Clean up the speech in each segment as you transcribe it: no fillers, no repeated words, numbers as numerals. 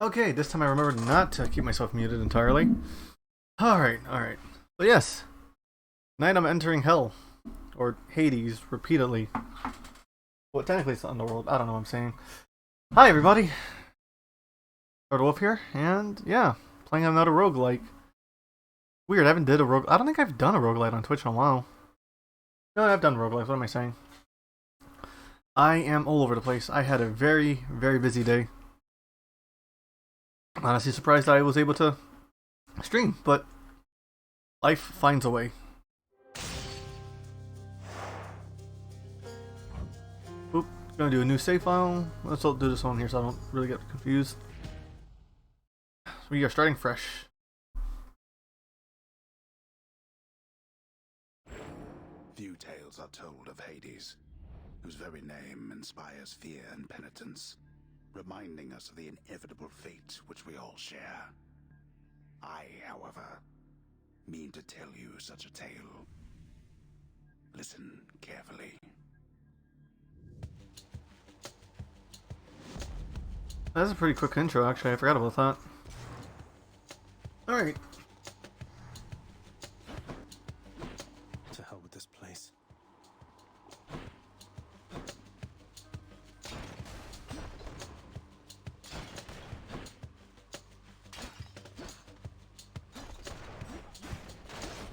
Okay, this time I remembered not to keep myself muted entirely. Alright, alright. So yes, tonight I'm entering Hell, or Hades, repeatedly. Well, technically it's the underworld, I don't know what I'm saying. Hi everybody, PaperDawn here, and yeah, playing another roguelike. Weird, I don't think I've done a roguelike on Twitch in a while. No, I've done roguelikes, what am I saying? I am all over the place. I had a very, very busy day. Honestly surprised that I was able to stream, but life finds a way. Oop, gonna do a new save file. Let's do this one here so I don't really get confused. We are starting fresh. Few tales are told of Hades, whose very name inspires fear and penitence, reminding us of the inevitable fate which we all share. I, however, mean to tell you such a tale. Listen carefully. That's a pretty quick intro, actually. I forgot about that. Alright. To hell with this place.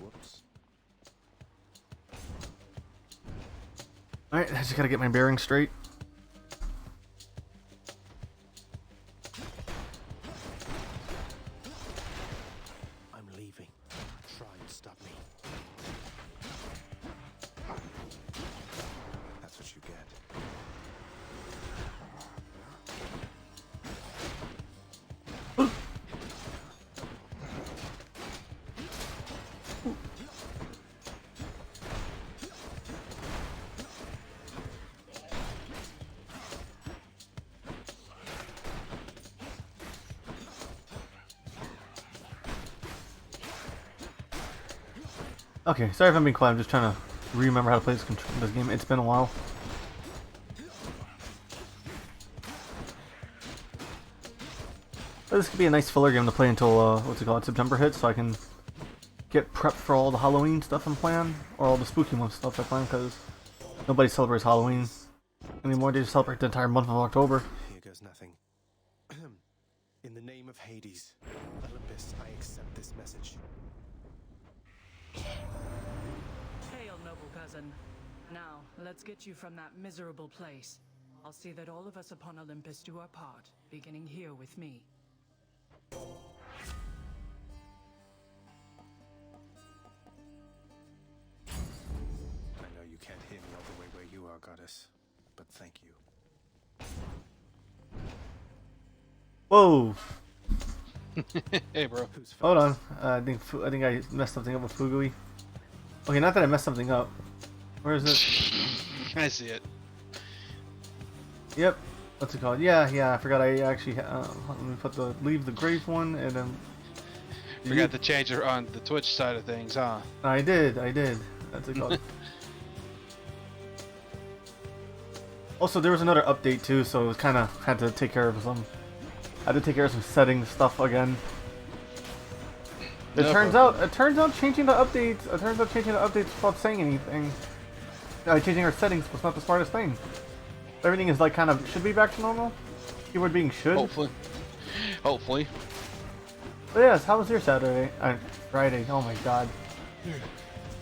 Whoops. Alright, I just gotta get my bearings straight. I'm leaving. Try and stop me. That's what you get. Okay, sorry if I'm being quiet. I'm just trying to remember how to play this game. It's been a while. But this could be a nice filler game to play until, September hits, so I can get prepped for all the Halloween stuff I'm planning, or all the spooky month stuff I plan, because nobody celebrates Halloween anymore. They just celebrate the entire month of October. Here goes nothing. In the name of Hades, Olympus, I accept this message. Hail, noble cousin. Now, let's get you from that miserable place. I'll see that all of us upon Olympus do our part, beginning here with me. I know you can't hear me all the way where you are, goddess, but thank you. Whoa! Hey, bro. Hold on. I think I messed something up with Fugui. Okay, not that I messed something up. Where is it? I see it. Yep. What's it called? Yeah. I forgot. I actually let me put the leave the grave one, and then Forgot to change it on the Twitch side of things, huh? I did. That's it called. Also, there was another update too, so it kind of had to take care of some. I had to take care of some settings stuff again. It turns out changing the updates without saying anything. Changing our settings was not the smartest thing. Everything is like kind of should be back to normal. Keyword being should. Hopefully. But yes, how was your Saturday? Friday. Oh my god.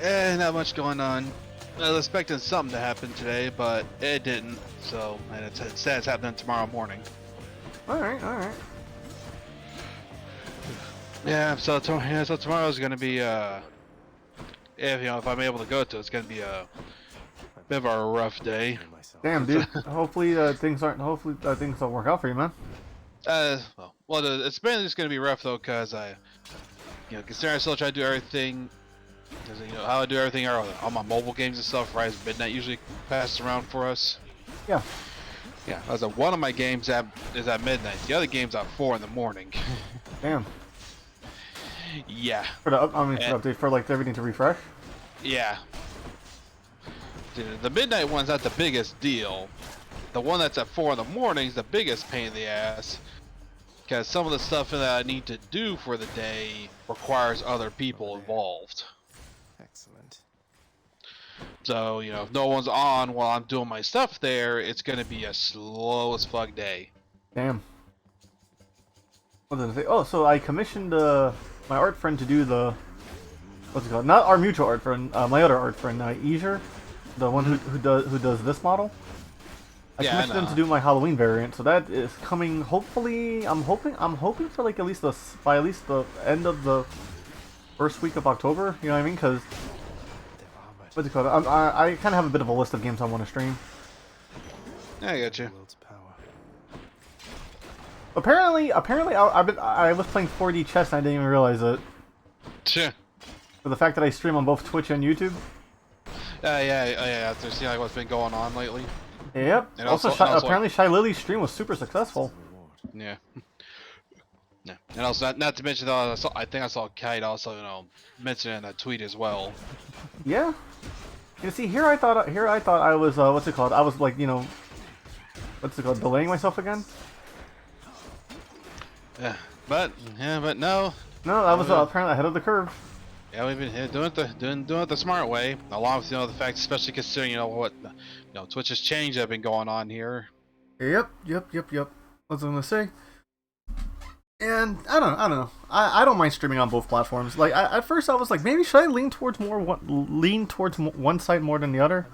Not much going on. I was expecting something to happen today, but it didn't. So, and it says it's happening tomorrow morning. All right. Yeah. So tomorrow's gonna be if I'm able to go to, it's gonna be a bit of a rough day. Damn, dude. Hopefully things don't work out for you, man. It's mainly just gonna be rough though, cause considering I still try to do everything, cause how I do everything are on my mobile games and stuff. Right, as midnight usually passes around for us. Yeah. Yeah, as one of my games is at midnight. The other game's at 4 in the morning. Damn. Yeah. For the update for like everything to refresh. Yeah. The midnight one's not the biggest deal. The one that's at 4 in the morning is the biggest pain in the ass. because some of the stuff that I need to do for the day requires other people involved. Excellent. So, you know, if no one's on while I'm doing my stuff there, it's gonna be a slow as fuck day. Damn. What did I say? Oh, so I commissioned my art friend to do the, what's it called? Not our mutual art friend, my other art friend, Easier, the one who does this model. I commissioned him to do my Halloween variant, so that is coming. Hopefully, I'm hoping for like by at least the end of the first week of October. You know what I mean? Because what's it called? I kind of have a bit of a list of games I want to stream. Yeah, I got you. Apparently, I was playing 4D chess and I didn't even realize it. Sure. For the fact that I stream on both Twitch and YouTube. Yeah. After seeing like what's been going on lately. Yep. And also, apparently Shy Lily's stream was super successful. Yeah. Yeah. And also, not to mention though, I think I saw Kite also, you know, mention it in a tweet as well. Yeah. You see, here I thought I was what's it called? I was like, you know, what's it called? Delaying myself again. Yeah, but no. No, I was apparently ahead of the curve. Yeah, we've been doing it the smart way, along with, you know, the fact, especially considering, you know, what, you know, Twitch's change have been going on here. Yep. What was I gonna say? And I don't know. I don't mind streaming on both platforms. Like at first I was like, maybe should I lean towards one side more than the other?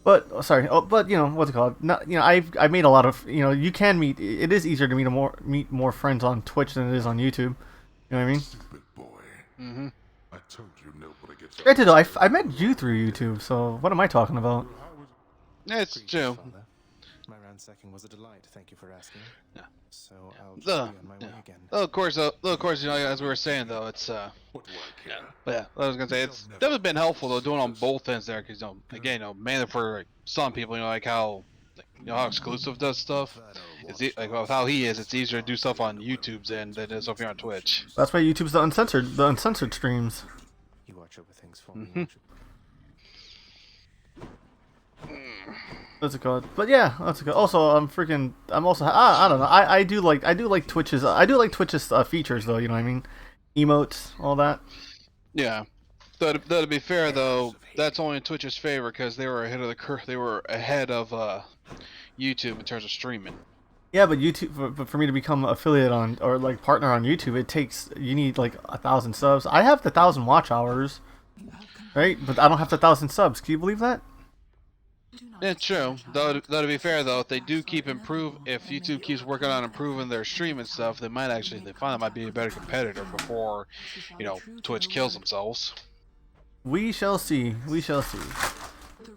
But sorry, but you know what's it called? Not, you know, I've made a lot of, you know, you can meet. It is easier to meet more friends on Twitch than it is on YouTube. You know what I mean? Stupid boy. Mm-hmm. I told you nobody gets. Granted, though, I met you through YouTube, so what am I talking about? Yeah, it's true. My ransacking was a delight. Thank you for asking. Yeah. So I'll just be on my way again. Of course, you know, as we were saying though, it's What do I care? yeah, I was gonna say it's definitely been helpful though, doing on both ends there, because, you know, again, you know, mainly for like, some people, you know, like how, you know, how Exclusive does stuff. It's like with how he is, it's easier to do stuff on YouTube's end than it is over here on Twitch. That's why YouTube's the uncensored streams. You watch over things for me. Won't you? What's it called? But yeah, that's good. Also, I don't know. I do like Twitch's features though. You know what I mean? Emotes, all that. Yeah. Though to be fair though, that's only in Twitch's favor because they were ahead of the curve. They were ahead of YouTube in terms of streaming. Yeah, but YouTube, for me to become affiliate on or like partner on YouTube, you need like 1,000 subs. I have the 1,000 watch hours, right? But I don't have the 1,000 subs. Can you believe that? Yeah, true. Though to be fair though, if they do keep if YouTube keeps working on improving their stream and stuff, they find it might be a better competitor before, you know, Twitch kills themselves. We shall see. We shall see.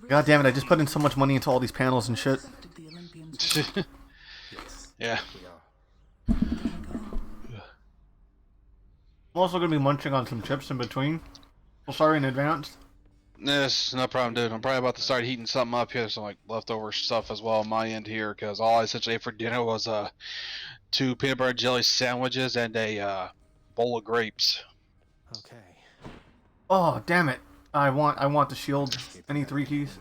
God damn it! I just put in so much money into all these panels and shit. Yeah. I'm also gonna be munching on some chips in between. Well, sorry in advance. Yes, no problem, dude. I'm probably about to start heating something up here, some like leftover stuff as well on my end here, because all I essentially ate for dinner was 2 peanut butter jelly sandwiches and a bowl of grapes. Okay. Oh damn it! I want the shield. I need 3 keys.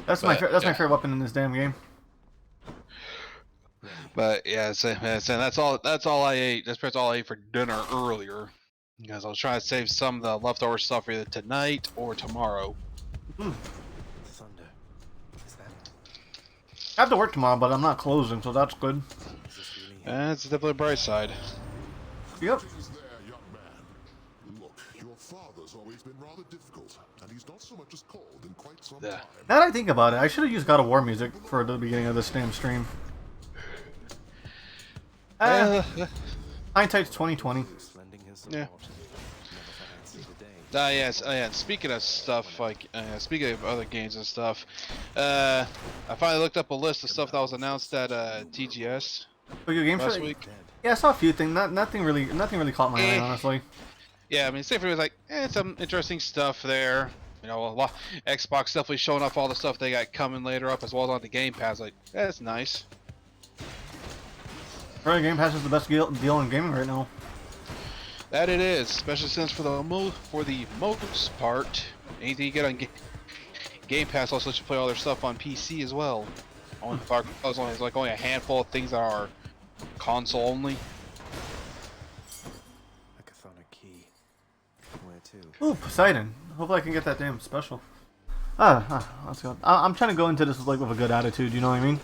That's my favorite weapon in this damn game. But yeah, that's all I ate. That's all I ate for dinner earlier. Because I was trying to save some of the leftover stuff either tonight or tomorrow. Thunder. Is that? I have to work tomorrow, but I'm not closing, so that's good. It's definitely a bright side. Yep. Is there, young man? Look, your father's always been rather difficult, and he's not so much as called in quite some time. Now that I think about it, I should have used God of War music for the beginning of this damn stream. Hindsight's 2020. Yeah. Yes. And speaking of stuff, like speaking of other games and stuff, I finally looked up a list of stuff that was announced at TGS Video game last show? week. Yeah, I saw a few things. Nothing really caught my eye, honestly. Yeah, I mean, say for me, like, some interesting stuff there. You know, a lot, Xbox definitely showing off all the stuff they got coming later up, as well as on the Game Pass. Like, that's nice. Probably Game Pass is the best deal in gaming right now. That it is, especially since for the most part, anything you get on Game Pass also lets you play all their stuff on PC as well. Only there's like only a handful of things that are console only. Mechathonic key. Where to? Ooh, Poseidon. Hopefully I can get that damn special. Let's go. I'm trying to go into this like with a good attitude. You know what I mean?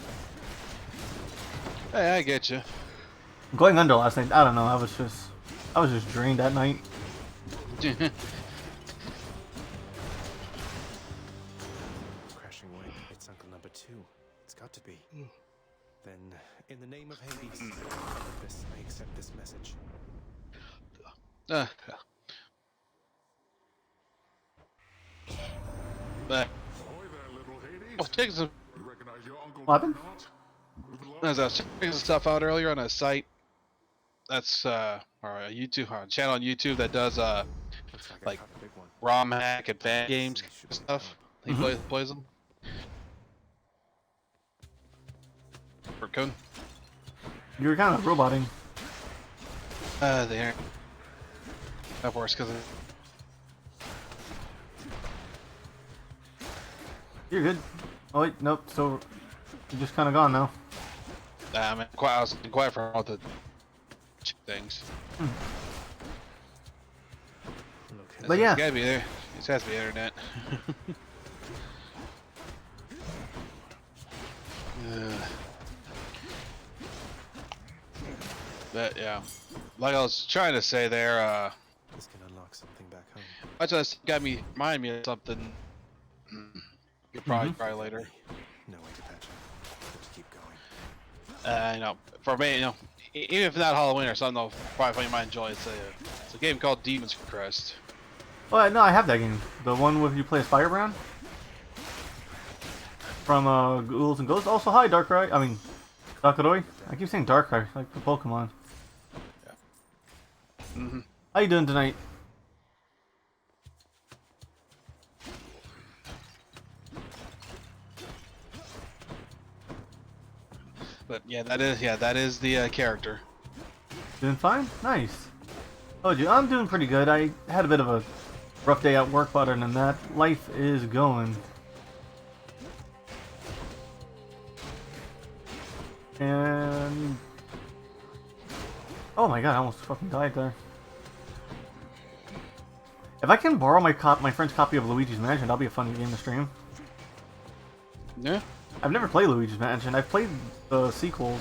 Hey, I get you. Going under last night. I don't know. I was just drained that night. Crashing away. It's Uncle Number 2. It's got to be. Then, in the name of Hades, Olympus, I accept this message. But Ahoy there, little Hades. oh, take some. You recognize your uncle What happened? not? As I was checking stuff out earlier on a site, that's or a YouTube channel on YouTube that does Looks like, like I caught a big one. ROM hack and fan games and stuff. He plays them. Raccoon. You were kind of roboting. There. Of course, because You're good. Oh wait, nope. So you're just kind of gone now. I mean, I was quiet for all the things. Look, But yeah. It's gotta be there. It has to be internet. But yeah, like I was trying to say there, this can unlock something back home. I just remind me of something. You'll probably later. No way to patch up. Just keep going. You know, for me, you know, even if not Halloween or something, though, probably you might enjoy. It's a game called Demon's Crest. Oh no, I have that game. The one where you play as Firebrand from Ghouls and Ghosts. Also, hi Darkrai. I mean, Darkrai. I keep saying Darkrai, like the Pokemon. Mm-hmm. How you doing tonight? But yeah, that is the character. Doing fine? Nice. Oh, you, I'm doing pretty good. I had a bit of a rough day at work, but other than that, life is going. And oh my god, I almost fucking died there. If I can borrow my friend's copy of Luigi's Mansion, that'll be a fun game to stream. Yeah. I've never played Luigi's Mansion. I've played the sequels.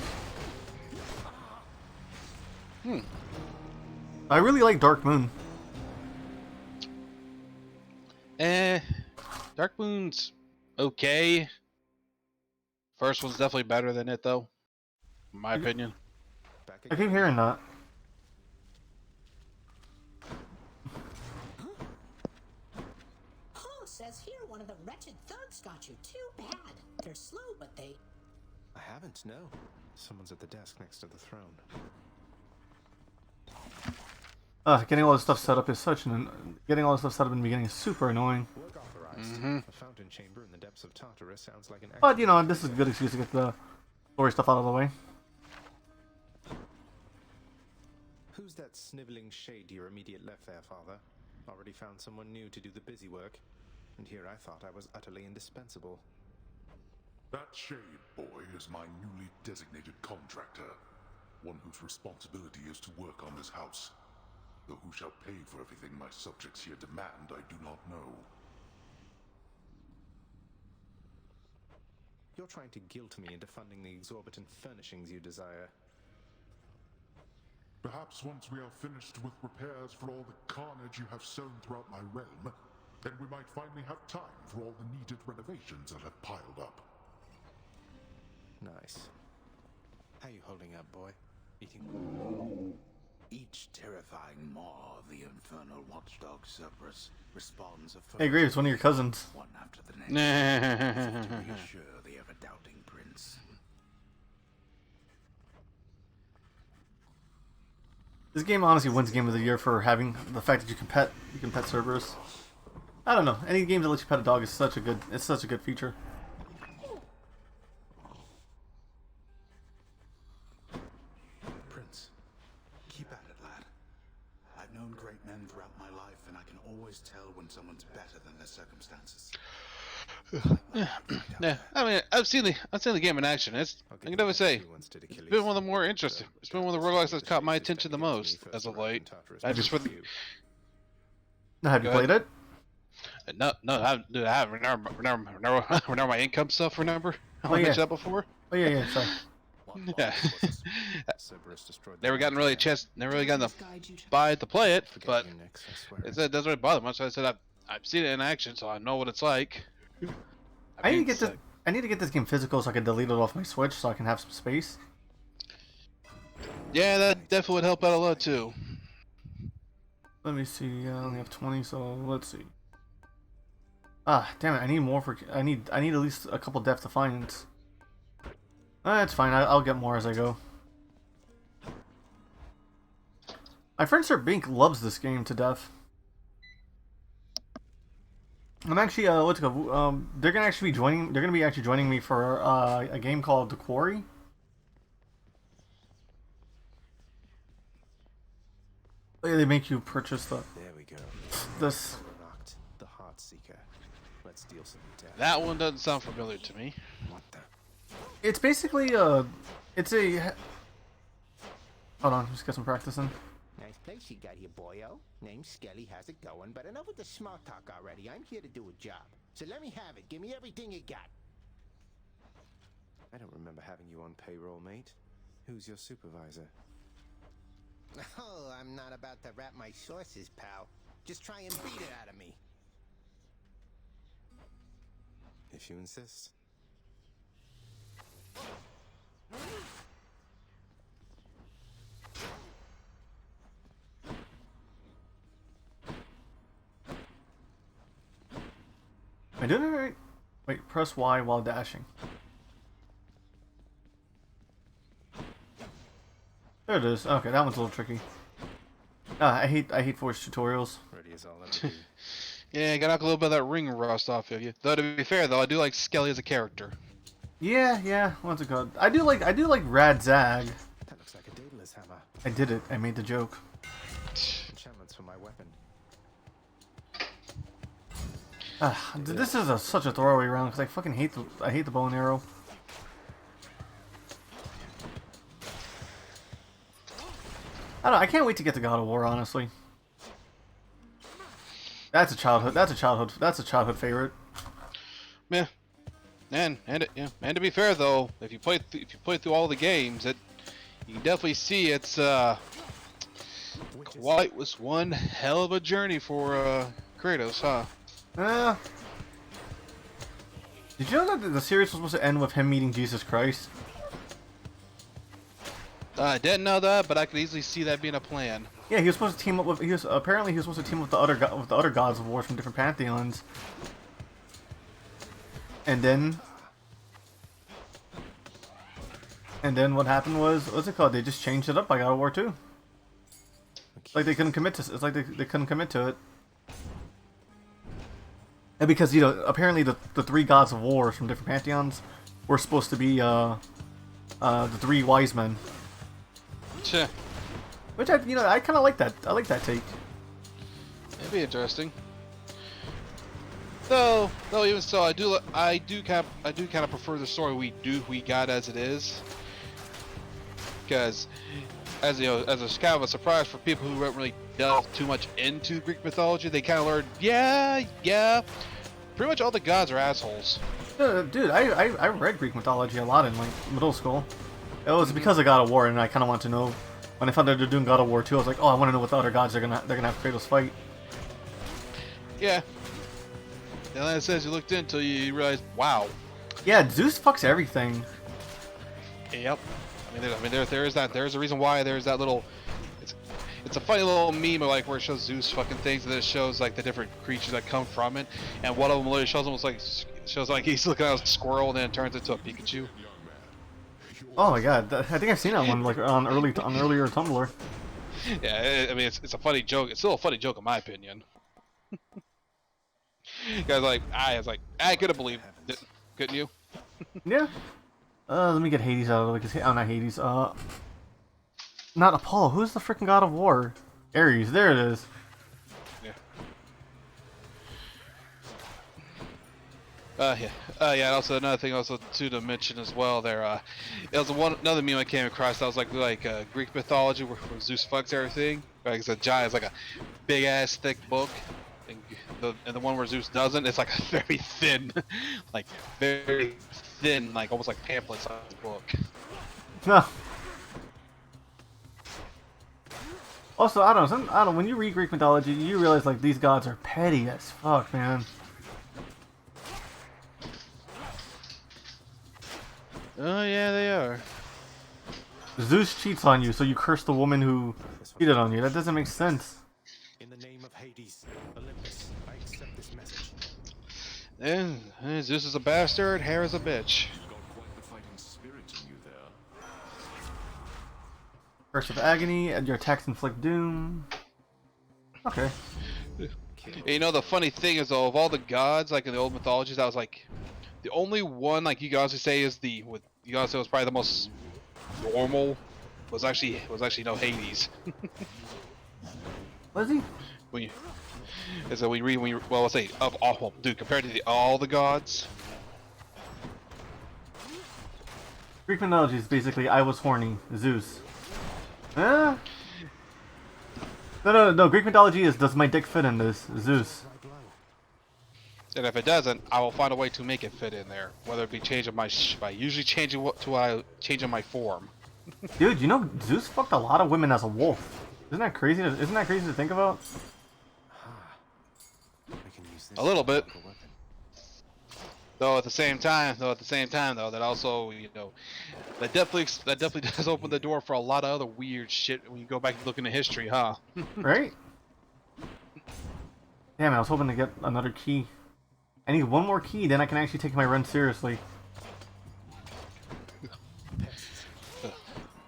I really like Dark Moon. Dark Moon's okay. First one's definitely better than it, though, in my opinion. Back I again. keep hearing that. Oh, says here one of the wretched thugs got you. Too bad. They're slow, but they... I haven't, no. Someone's at the desk next to the throne. Getting all this stuff set up is getting all this stuff set up in the beginning is super annoying. Work authorized. A fountain chamber in the depths of Tartarus sounds like an But you know, this is a good excuse to get the story stuff out of the way. Who's that sniveling shade to your immediate left there, Father? Already found someone new to do the busy work. And here I thought I was utterly indispensable. That shade boy is my newly designated contractor. One whose responsibility is to work on this house. Though who shall pay for everything my subjects here demand, I do not know. You're trying to guilt me into funding the exorbitant furnishings you desire. Perhaps once we are finished with repairs for all the carnage you have sown throughout my realm, then we might finally have time for all the needed renovations that have piled up. Nice. How you holding up, boy? Eating? Each terrifying maw of the infernal watchdog Cerberus responds a Hey, Graves, one of your cousins. one after the next, to Nah. reassure the ever-doubting prince. This game honestly wins Game of the Year for having the fact that you can pet Cerberus. I don't know. Any game that lets you pet a dog is such a good feature. Prince, keep at it, lad. I've known great men throughout my life, and I can always tell when someone's better than their circumstances. Yeah, I mean, I've seen the game in action. I can never say it's been one of the more interesting. It's been one of the roguelikes that's caught my attention the most as of late. I just for the. Have you played it? No, I haven't. Remember my income stuff. Remember? I Oh, yeah. mentioned that before. Oh yeah, sorry. Yeah. Cerberus destroyed Never gotten really a chance. Never really gotten to buy it to play it, but it doesn't really bother much. I said I've seen it in action, so I know what it's like. I need to get this game physical so I can delete it off my Switch so I can have some space. Yeah, that definitely would help out a lot too. Let me see. I only have 20, so let's see. Ah, damn it! I need more for. I need at least a couple depth defiance. That's fine. I'll get more as I go. My friend Sir Bink loves this game to death. I'm actually what's it called? They're gonna actually be joining. They're gonna be actually joining me for a game called The Quarry. They make you purchase There we go. this. Unlocked the Heart Seeker. Let's deal some death. That one doesn't sound familiar to me. What the? It's basically it's a. Hold on, just get some practice in. Nice place you got here, boyo. Name's Skelly, how's it going? But enough with the small talk already. I'm here to do a job. So let me have it. Give me everything you got. I don't remember having you on payroll, mate. Who's your supervisor? Oh, I'm not about to wrap my sources, pal. Just try and beat it out of me. If you insist. Am I doing it right? Wait, press Y while dashing. There it is. Okay, that one's a little tricky. I hate voice tutorials. Ready as I'll ever be. Yeah, got knock a little bit of that ring rust off of you. Though to be fair, though, I do like Skelly as a character. Yeah. What's it called? I do like Rad Zag. That looks like a Daedalus hammer. I did it. I made the joke. Enchantments for my weapon. This is such a throwaway round because I fucking hate the bow and arrow. I can't wait to get to God of War, honestly. That's a childhood favorite. Yeah, and to be fair though, if you play through all the games, you can definitely see it's was one hell of a journey for Kratos, huh? Did you know that the series was supposed to end with him meeting Jesus Christ? I didn't know that, but I could easily see that being a plan. Yeah, he was supposed to team up with. Apparently he was supposed to team up with the other gods of war from different pantheons. And then what happened was, what's it called? They just changed it up by God of War 2. Like they couldn't commit to. It's like they couldn't commit to it. And because apparently the three gods of war from different pantheons were supposed to be the three wise men. Sure. Which I kind of like that. I like that take. It'd be interesting. Though even so, I do kind of prefer the story we got as it is. Because as a kind of a surprise for people who haven't really delved too much into Greek mythology, they kind of learned, yeah, pretty much all the gods are assholes. Dude, I read Greek mythology a lot in like middle school. It was because of God of War, and I kind of want to know. When I found out they're doing God of War 2, I was like, oh, I want to know what the other gods they're gonna have Kratos fight. Yeah. And then it says you looked into, you realized, wow. Yeah, Zeus fucks everything. Yep. There's a reason why there's that little. It's a funny little meme of like where it shows Zeus fucking things, and then it shows like the different creatures that come from it, and one of them literally shows like he's looking at a squirrel, and then it turns into a Pikachu. Oh my god, I think I've seen that one like on earlier Tumblr. Yeah, I mean it's a funny joke. It's still a funny joke in my opinion. Guys, I couldn't believe it. Couldn't you? Yeah. Let me get Hades out of the way, because not Hades. Not Apollo. Who's the freaking god of war? Ares. There it is. Yeah. Yeah. Yeah. And also another thing, also too to mention as well. It was another meme I came across. That was like Greek mythology where Zeus fucks everything. Like it's a giant, it's like a big ass thick book, and the one where Zeus doesn't, it's like a very thin, like very thin, like almost like pamphlet size book. No. Also, I don't know. I don't. When you read Greek mythology, you realize like these gods are petty as fuck, man. Oh yeah, they are. Zeus cheats on you, so you curse the woman who cheated on you. That doesn't make sense. In the name of Hades, Olympus, I accept this message. And Zeus is a bastard, Hera's a bitch. Got quite the fighting spirit in you there. Curse of agony, and your attacks inflict doom. Okay. You know, the funny thing is though, of all the gods like in the old mythologies, that was like the only one like you guys would say is you guys say was probably the most normal was actually Hades. Was he? When you is that well, let's say of all, dude, compared to all the gods. Greek mythology is basically I was horny, Zeus. Huh? No. Greek mythology is does my dick fit in this, Zeus. And if it doesn't, I will find a way to make it fit in there, whether it be changing by usually changing changing my form. Dude, you know Zeus fucked a lot of women as a wolf. Isn't that crazy? Isn't that crazy to think about? I can use this A little bit. as a weapon. Though at the same time, that also, you know, that definitely does open the door for a lot of other weird shit when you go back and look into history, huh? Right? Damn, I was hoping to get another key. I need one more key, then I can actually take my run seriously.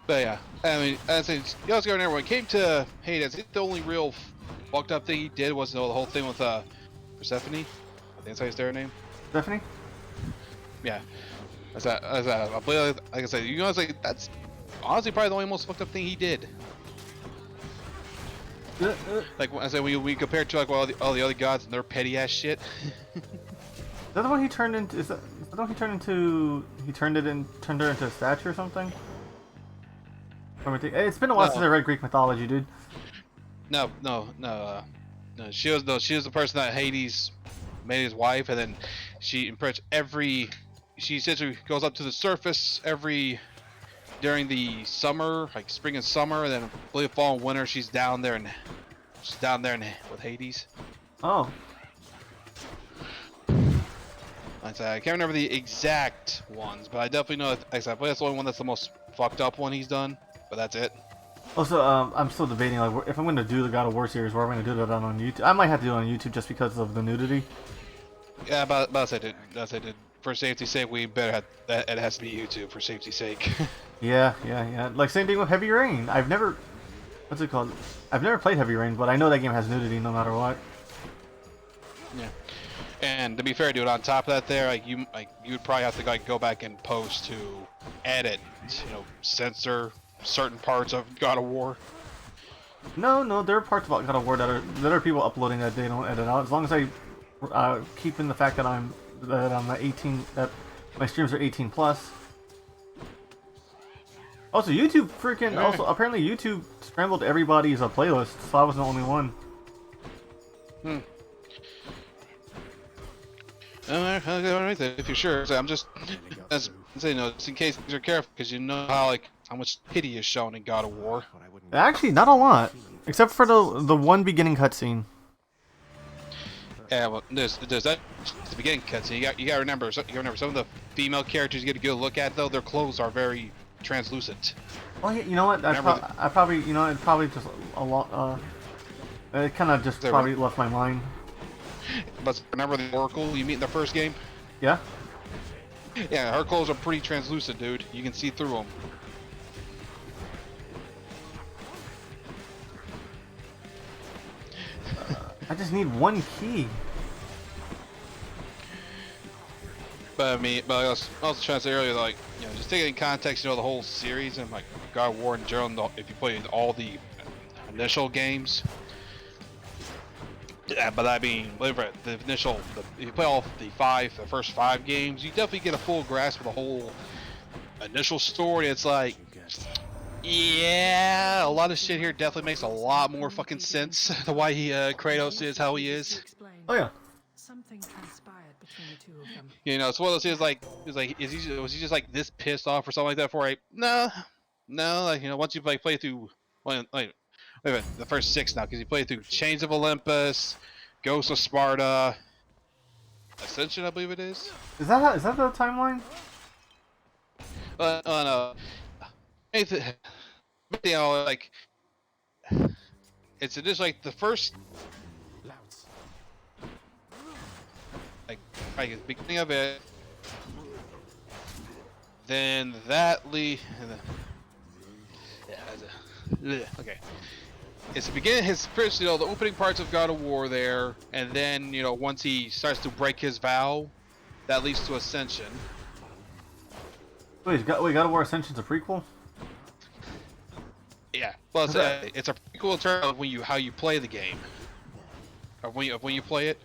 But yeah, I mean, as I was going there, when it came to Hades, I think the only real fucked up thing he did was the whole thing with Persephone. I think that's how you say her name. Stephanie? Yeah. I believe, like I said, you know, it's like that's honestly probably the only most fucked up thing he did. Like I said, we compare it to like all the other gods and their petty ass shit. Is that the one he turned into? Is that the one he turned into? He turned her into a statue or something? It's been a while since I read Greek mythology, dude. No. She was the person that Hades made his wife, and then she essentially goes up to the surface during the summer, like spring and summer, and then I believe fall and winter she's down there with Hades. Oh. I can't remember the exact ones, but I definitely know that, I believe that's the only one that's the most fucked up one he's done. But that's it. Also, I'm still debating like if I'm going to do the God of War series, where I'm going to do that on YouTube. I might have to do it on YouTube just because of the nudity. Yeah, but I said it. For safety's sake, we better have that. It has to be YouTube for safety's sake. Yeah. Like same thing with Heavy Rain. What's it called? I've never played Heavy Rain, but I know that game has nudity no matter what. Yeah. And to be fair, dude, on top of that, you would probably have to go back and post to edit, censor certain parts of God of War. No, there are parts about God of War that are people uploading that they don't edit out. As long as I keep in the fact that I'm 18, that my streams are 18 plus. Also, YouTube apparently YouTube scrambled everybody's playlist, so I wasn't the only one. Alright, if you're sure, I'm just just in case you're careful, because you know how much pity is shown in God of War. Actually, not a lot, except for the one beginning cutscene. Yeah, well, there's that the beginning cutscene. You gotta remember some of the female characters you get a good look at though. Their clothes are very translucent. Well, you know what? I probably it probably just a lot. It kind of just probably left my mind. But remember the Oracle you meet in the first game? Yeah. Yeah, her clothes are pretty translucent, dude. You can see through them. I just need one key. But I was also trying to say earlier, just take it in context, the whole series and God of War in general. If you play all the initial games, Yeah, but I mean, whatever the initial, if you play all the first 5 games, you definitely get a full grasp of the whole initial story. It's like, yeah, a lot of shit here definitely makes a lot more fucking sense to why Kratos is how he is. Oh yeah. Something transpired between the two of them. You know, it's one of those things was he just like this pissed off or something like that for like, no, like, you know, once you play through, wait a minute, the first 6 now, because you play through Chains of Olympus, Ghosts of Sparta, Ascension, I believe it is. Is that the timeline? No. Anything, you know, like, it's just like the first, like the beginning of it, then that okay. It's the beginning, his first, you know, the opening parts of God of War there, and then, you know, once he starts to break his vow, that leads to Ascension. Wait, God of War Ascension's a prequel? Yeah, well, it's a prequel in terms of how you play the game, of when you play it.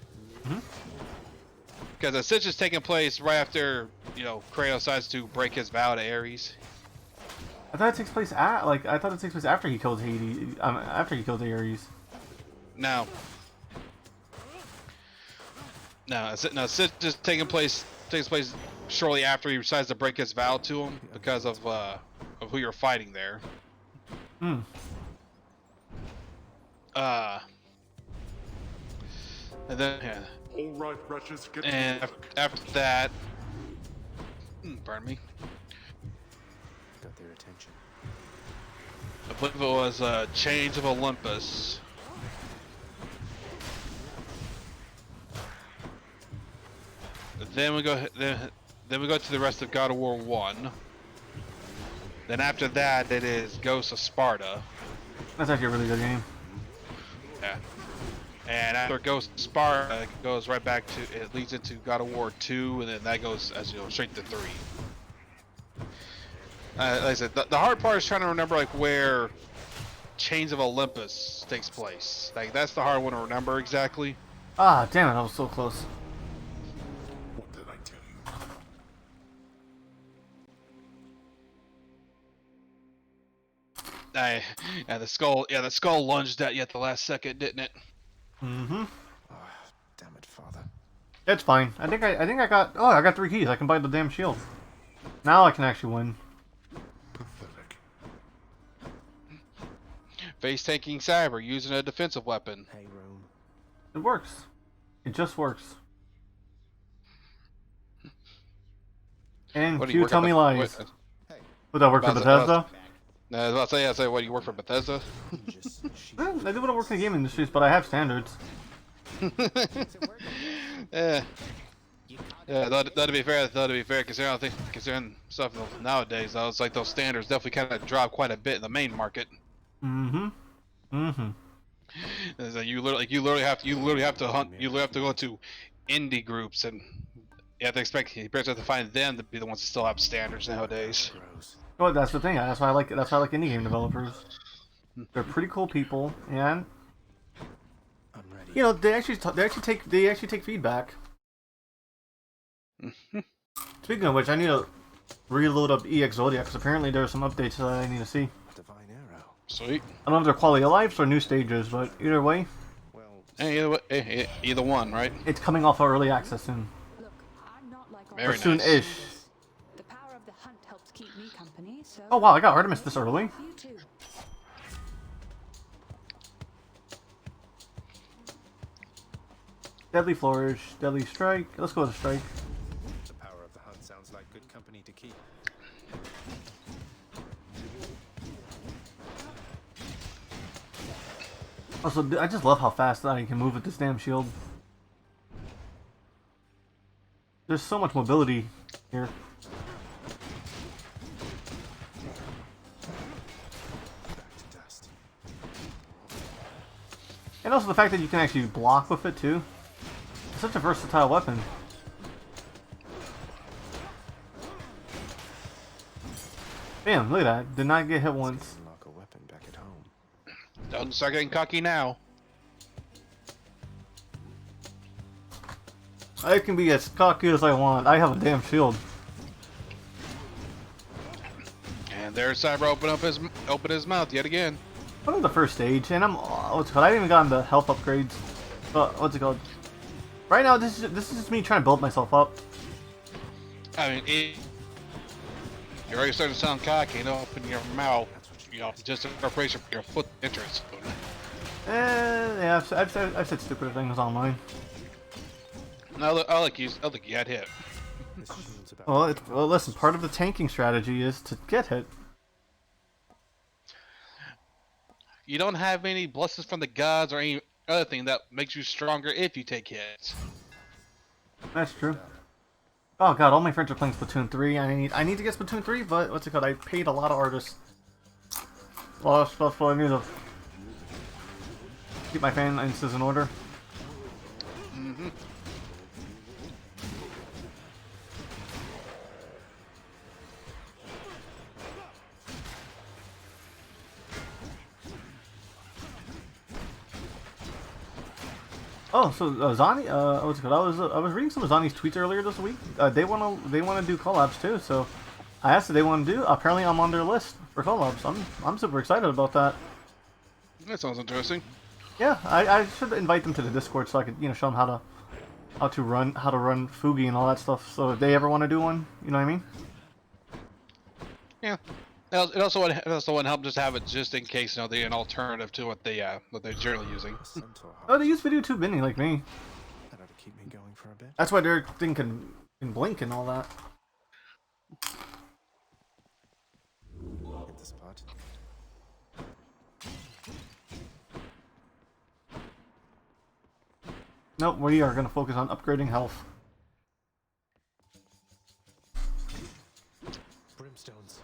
Because Ascension's taking place right after, you know, Kratos decides to break his vow to Ares. I thought it takes place after he kills Hades. After he kills Ares. No, Ascension just takes place shortly after he decides to break his vow to him because of who you're fighting there. And then, All right, wretches, get and to work. after that, pardon me, Got their attention. I believe it was Chains of Olympus. Then we go to the rest of God of War 1. Then after that, it is Ghosts of Sparta. That's actually a really good game. Yeah. And after Ghosts of Sparta, it goes right back to, it leads into God of War 2, and then that goes, as you know, straight to 3. Like I said, the hard part is trying to remember like where Chains of Olympus takes place. Like that's the hard one to remember exactly. Ah, damn it! I was so close. What did I tell you? Yeah, the skull lunged at you at the last second, didn't it? Mm-hmm. Oh, damn it, father. It's fine. I think I got 3 keys. I can buy the damn shield. Now I can actually win. Pathetic. Face tanking Cyber using a defensive weapon. Hey, Rome. It works. It just works. And What do you you work tell at me the- lies. what- Would that work for Bethesda? No, I was about to say, what, you work for Bethesda? I do want to work in the game industries, but I have standards. Yeah. Yeah, that'd be fair. Considering stuff nowadays, though, it's like those standards definitely kind of drop quite a bit in the main market. It's like you literally have to go to indie groups, and you have to find them to be the ones that still have standards nowadays. Well, that's the thing. That's why I like indie game developers. They're pretty cool people, and I'm ready. you know they actually take feedback. Speaking of which, I need to reload up EX Zodiac because apparently there are some updates that I need to see. Divine arrow. Sweet. I don't know if they're quality of life or new stages, but either way, Well, Hey, either one, right? it's coming off of early access soon. Look, I'm not like all Very Or soon-ish. The power of the hunt helps keep me company, so Oh wow, I got Artemis this early. you too. Deadly Flourish, Deadly Strike. Let's go with Strike. the power of the hunt sounds like good company to keep. Also, I just love how fast I can move with this damn shield. There's so much mobility here. Back to dust. And also the fact that you can actually block with it too. It's such a versatile weapon. Bam, look at that. Did not get hit once. Unlock a weapon back at home. Don't start getting cocky now. I can be as cocky as I want. I have a damn shield. And there's Cyber open his mouth yet again. I'm in the first stage, and what's it called? I haven't even gotten the health upgrades. What's it called? Right now, this is just me trying to build myself up. I mean, you're already starting to sound cocky, you know, open your mouth, you know, just in preparation for your foot entrance. Yeah, I've said stupider things online. I like you had hit. Well, listen, part of the tanking strategy is to get hit. You don't have any blessings from the gods or any other thing that makes you stronger if you take hits. That's true. Oh god, all my friends are playing Splatoon 3. I need to get Splatoon 3, but what's it called? I paid a lot of artists. A lot of stuff, so I need to keep my finances in order. Mm-hmm. Oh, so Zani, what's it called? I was reading some of Zani's tweets earlier this week. They wanna do collabs too. So I asked if they want to do. Apparently, I'm on their list for collabs. I'm super excited about that. That sounds interesting. Yeah, I should invite them to the Discord so I could show them how to run Fugi and all that stuff. So if they ever want to do one, you know what I mean? Yeah. It also would help just have it just in case they're an alternative to what they're generally using. Oh, they use video tube mini like me. That ought to keep me going for a bit. That's why their thing can blink and all that. Hit the spot. Nope, we are going to focus on upgrading health. Brimstones.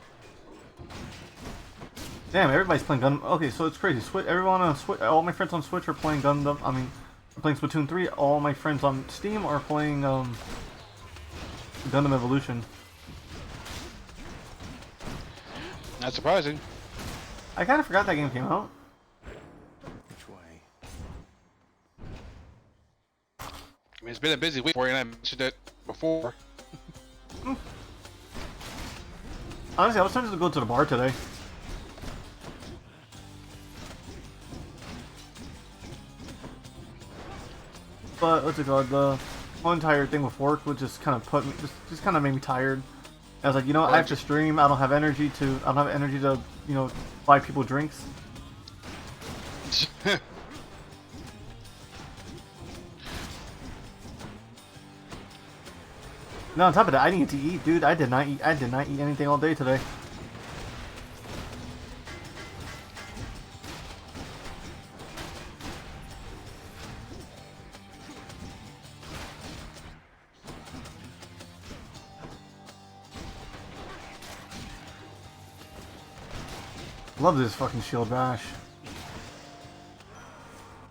Damn, everybody's playing Gundam. Okay, so it's crazy. Everyone on Switch, all my friends on Switch are playing Gundam. I mean, playing Splatoon 3. All my friends on Steam are playing Gundam Evolution. Not surprising. I kind of forgot that game came out. Which way? I mean, it's been a busy week for you, and I mentioned it before. Honestly, I was tempted to go to the bar today. But what's it called? The whole entire thing with work would just kind of put me, just kind of made me tired. I was like, I have to stream. I don't have energy to, buy people drinks. No, on top of that, I didn't get to eat, dude. I did not eat anything all day today. Love this fucking shield bash.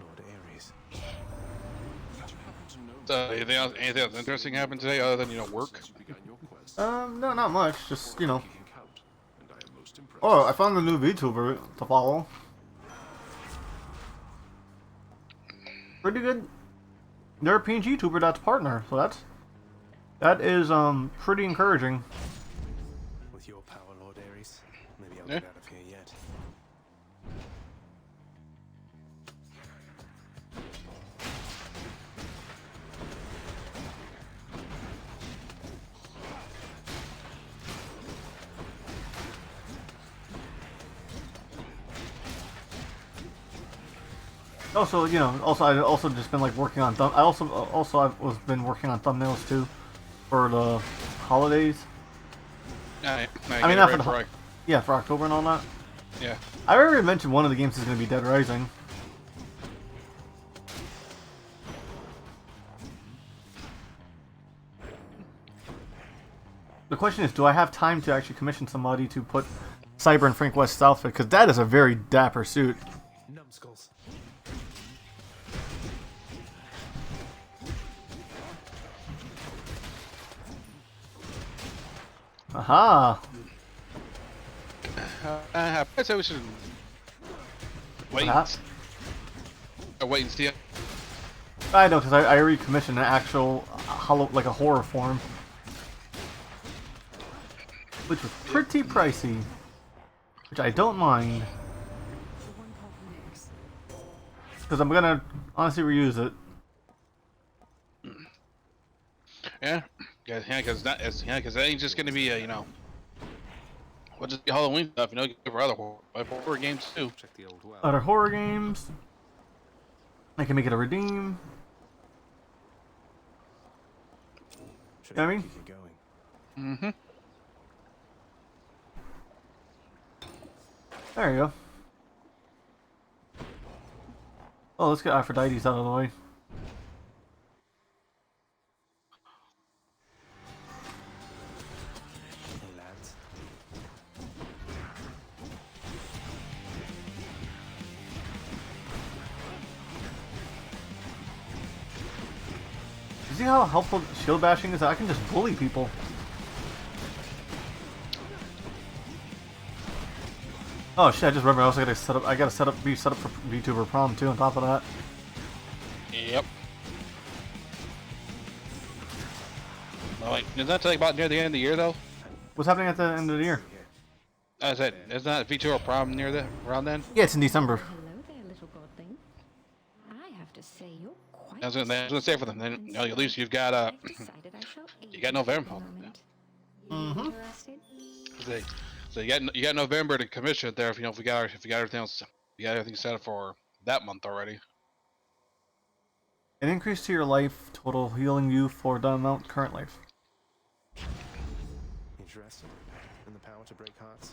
Lord Ares. So, anything else interesting happened today other than work? No, not much. Just Oh, I found a new VTuber to follow. Pretty good. They're a PNGtuber that's partner, so that is pretty encouraging. With your power, Lord Ares, maybe I'll Yeah. get out of here yet. Also, I also just been like working on I've been working on thumbnails too for the holidays. I mean, not for the for October and all that. Yeah. I already mentioned one of the games is going to be Dead Rising. The question is, do I have time to actually commission somebody to put Cyber and Frank West's outfit? Because that is a very dapper suit. Numbskulls. Aha! I say we should wait. Wait and see. I know, because I already commissioned an actual like a horror form, which was pretty pricey, which I don't mind, because I'm gonna honestly reuse it. Yeah, because that ain't just gonna be a, you know, well, just Halloween stuff, you know, for other horror games too. Check the old well. Other horror games. I can make it a redeem. Should You know what I mean? keep you going. Mm-hmm. There you go. Oh, let's get Aphrodite's out of the way. Hey, lads. You see how helpful shield bashing is? I can just bully people. Oh shit! I just remembered I also gotta set up. I gotta be set up for VTuber prom too. On top of that. Yep. Oh, wait, isn't that like about near the end of the year though? What's happening at the end of the year? I said, isn't that VTuber prom near the around then? Yeah, it's in December. Hello there, little godling. I have to say you're quite. I was gonna say for them. Then you know, at least you've got I've decided I shall aid you got you for the November. moment. Mhm. Interested? So you got November to commission it there. If you know if we got everything else, you got everything set up for that month already. An increase to your life total, healing you for the amount current life. Interested in the power to break hearts?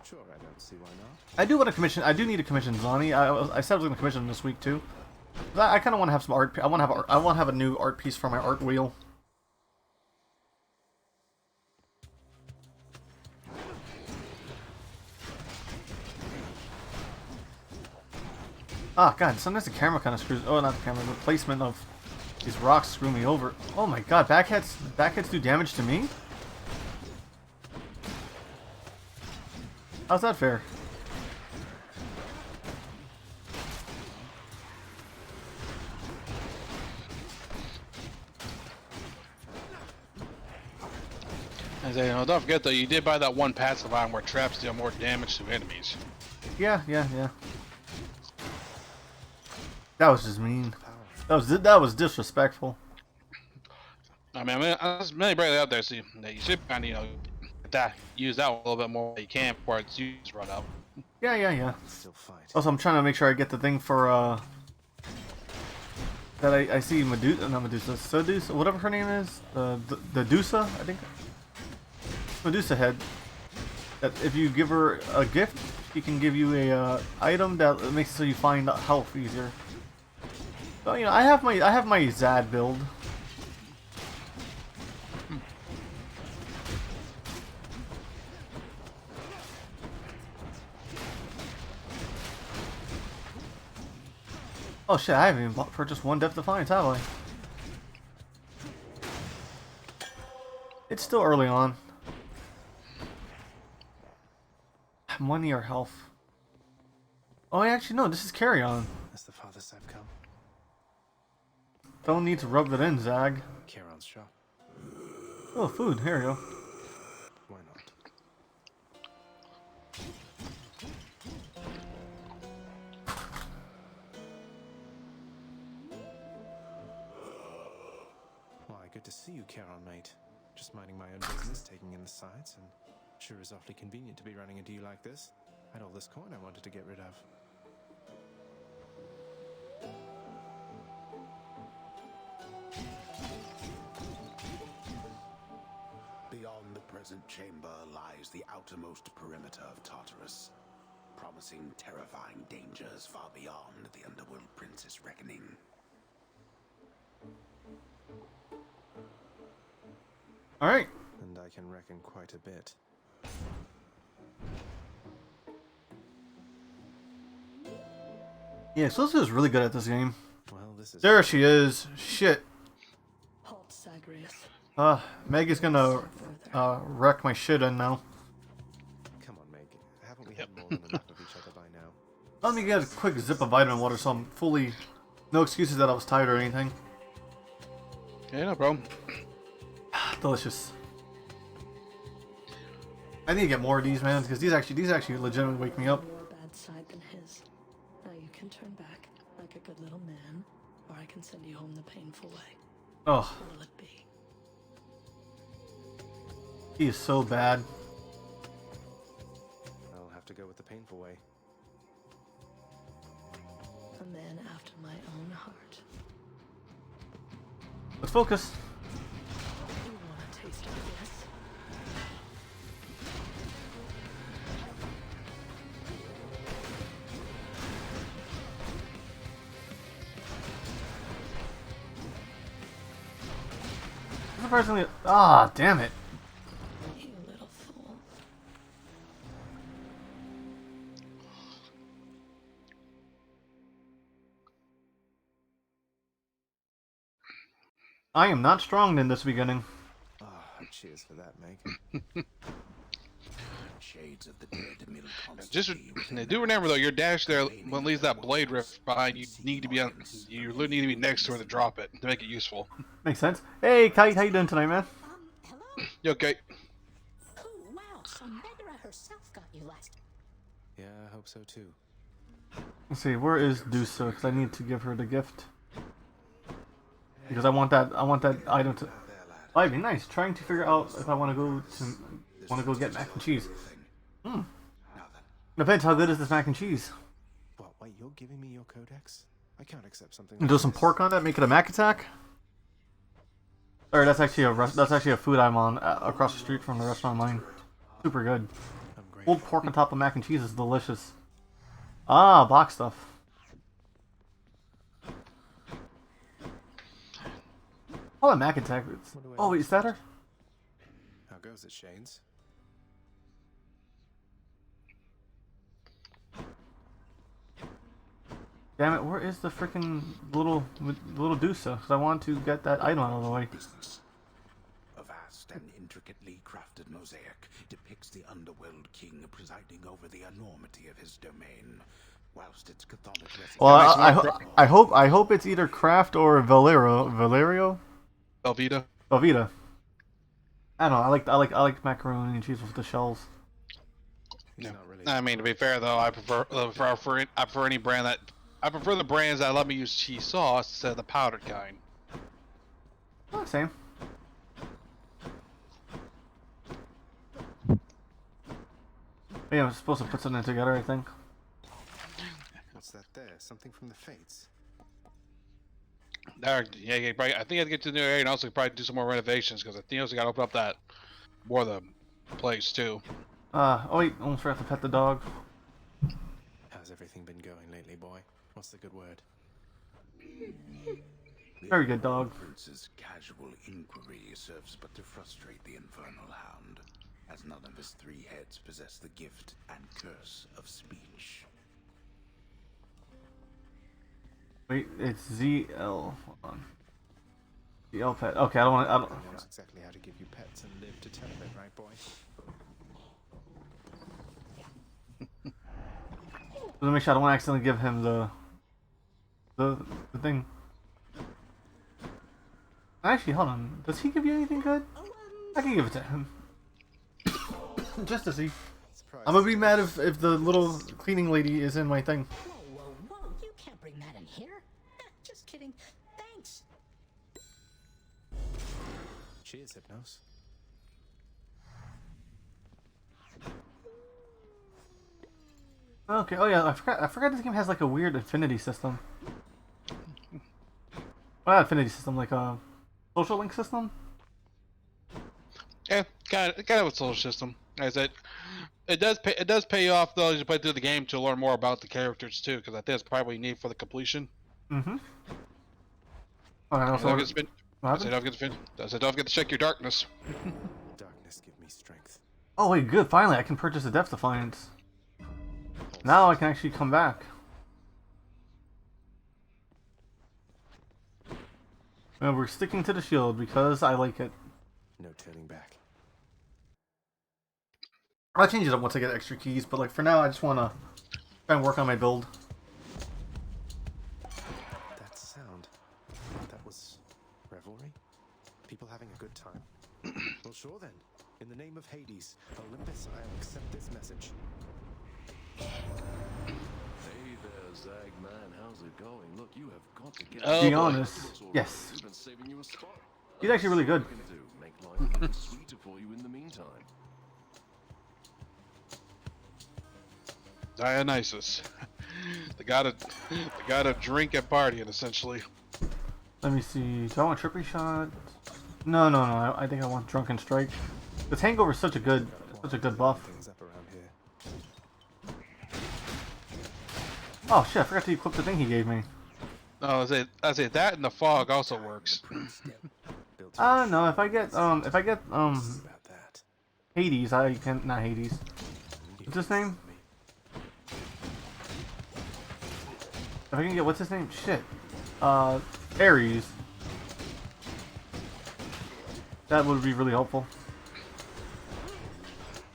Sure, I don't see why not. I do want to commission. I do need to commission Zani. I said I was going to commission him this week too. I kind of want to have some art. I want to have a new art piece for my art wheel. Ah, God, sometimes the camera kind of screws. Oh, not the camera. The placement of these rocks screw me over. Oh my God, backhits do damage to me? How's that fair? And say, you know, don't forget though, you did buy that one passive item where traps deal more damage to enemies. Yeah. That was just mean. That was disrespectful. I mean, there's many brightly out there, so you should kind of, you know, use that a little bit more than you can before its use run out. Yeah. Still fight. Also, I'm trying to make sure I get the thing for that I see Medusa, not Medusa, Sedusa, whatever her name is, the Dusa, I think. Medusa head. That if you give her a gift, she can give you a item that makes it so you find health easier. So you know, I have my Zad build. Oh shit! I haven't even purchased one Depth Defiance, have I? It's still early on. Money or health? Oh, actually no. This is carry on. That's the farthest I've come. Don't need to rub it in, Zag. Charon's shop. Oh, food. Here we go. Why not? Why, good to see you, Charon, mate. Just minding my own business, taking in the sights, and sure is awfully convenient to be running into you like this. I had all this coin I wanted to get rid of. Beyond the present chamber lies the outermost perimeter of Tartarus, promising terrifying dangers far beyond the Underworld Prince's reckoning. Alright. And I can reckon quite a bit. Yeah, Celestia is really good at this game. Well, this is... There she is. Shit. Halt, Zagreus. Meg is gonna wreck my shit in now. Come on, Meg. Haven't we had more than enough of each other by now? Let me get a quick zip of vitamin water so I'm fully... No excuses that I was tired or anything. Yeah, no problem. Delicious. I need to get more of these, man, because these actually legitimately wake me up. More bad side than his. Now you can turn back like a good little man, or I can send you home the painful way. Oh, What will it be? he is so bad. I'll have to go with the painful way. A man after my own heart. Let's focus. You want a taste of this? Surprisingly, ah, damn it. You little fool. I am not strong in this beginning. Ah, cheers for that, Meg. Shades of the dead mill Just constantly do remember though, your dash there when leaves that blade rift behind. You need to be on. You need to be next to her to drop it to make it useful. Makes sense. Hey, Kite, how you doing tonight, man? Hello? You okay? Oh, wow, so Megra herself got you last. Yeah, I hope so too. Let's see, where is Dusa? Because I need to give her the gift. Because I want that item to. Oh, it'd be nice. Trying to figure out if I want to go get mac and cheese. Depends how good is this mac and cheese. What, wait, you're giving me your codex? I can't accept something And like do some this. pork on that, make it a mac attack. Or that's actually a food I'm on across the street from the restaurant line. Super good. I'm grateful. Pulled pork on top of mac and cheese is delicious. Ah, box stuff. Oh, a mac attack. Oh, wait, is that her? How goes it, Shades? Damn it, where is the freaking little Dusa? Because I want to get that item out of the way. business. A vast and intricately crafted mosaic depicts the underworld king presiding over the enormity of his domain, whilst its chthonic Well, I hope it's either Kraft or Valerio. Velveeta. Velveeta. I don't know. I like macaroni and cheese with the shells. He's Yeah. not really. I mean, to be fair though, I prefer any brand that I prefer the brands that let me use cheese sauce instead of the powdered kind. Oh, same. Yeah, I'm supposed to put something together, I think. What's that there? Something from the Fates? There, yeah, probably, I think I'd get to the new area and also probably do some more renovations because I think I also got to open up that more of the place too. Oh wait, almost forgot to pet the dog. How's everything been going lately, boy? What's the good word? Very good dog. Prince's casual inquiry serves but to frustrate the infernal hound, as none of his three heads possess the gift and curse of speech. Wait, it's ZL. Hold on. ZL pet. Okay, I don't want to. He knows exactly how to give you pets and live to tell of it, right, boy? Let me make sure I don't want to accidentally give him the thing. Actually, hold on. Does he give you anything good? I can give it to him. Just to see. Surprise. I'm gonna be mad if the little cleaning lady is in my thing. Whoa, whoa, whoa, you can't bring that in here. Just kidding. Thanks. Cheers, Hypnos. Okay. Oh yeah, I forgot this game has like a weird affinity system. Well, not affinity system, like a social link system. Yeah, kind of a social system. As it does pay off though as you play through the game to learn more about the characters too, because I think that's probably what you need for the completion. Mm-hmm. Oh, and Don't also, forget to spin- what I happened? said don't forget to check your darkness. Darkness, give me strength. Oh wait, good. Finally, I can purchase a Depth Defiance. Now I can actually come back. And we're sticking to the shield because I like it. No turning back. I'll change it up once I get extra keys, but like for now, I just want to try and work on my build. That sound. That was revelry? People having a good time? Well, sure then. In the name of Hades, Olympus, I'll accept this message. Hey there, Zagman. How's it going? Look, you have got to get. Oh, To be boy. honest, yes. Even saving you a spot. He's actually really good. What can do? Make life a little sweeter for you in the meantime. Dionysus, the god of drink and partying, essentially. Let me see. Do I want Trippy Shot? No. I think I want Drunken Strike. This Hangover is such a good buff. Things up around here. Oh shit! I forgot to equip the thing he gave me. No, I say that and the fog also works. No. If I get About that. Hades, I can not Hades. What's his name? If I can get what's his name? Shit. Ares. That would be really helpful.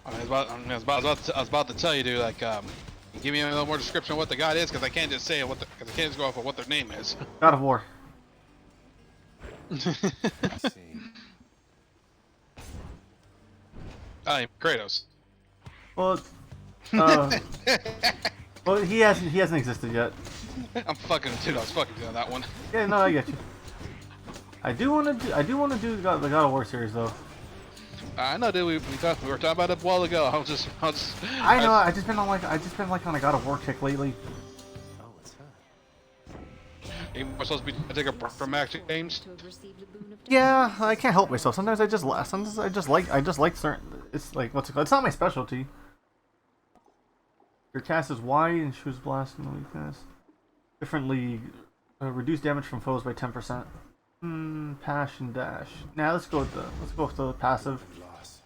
I was about to tell you, dude. Like, give me a little more description of what the god is, because I can't just say because I can't just go off of what their name is. God of War. I see. I'm Kratos. Well, well, he hasn't existed yet. I'm fucking dude. I was fucking doing that one. Yeah, no, I get you. I do want to do the God of War series though. I know, dude. We were talking about it a while ago. I know. I just been on a God of War kick lately. Oh, it's her. We're supposed to be take a break from action games. To have received the boon of Yeah, I can't help myself. Sometimes I just like certain. It's like what's it called? It's not my specialty. Your cast is wide and shoots blast and weakness. Different league. Reduce damage from foes by 10%. Passion dash. Now let's go with the passive. Loss.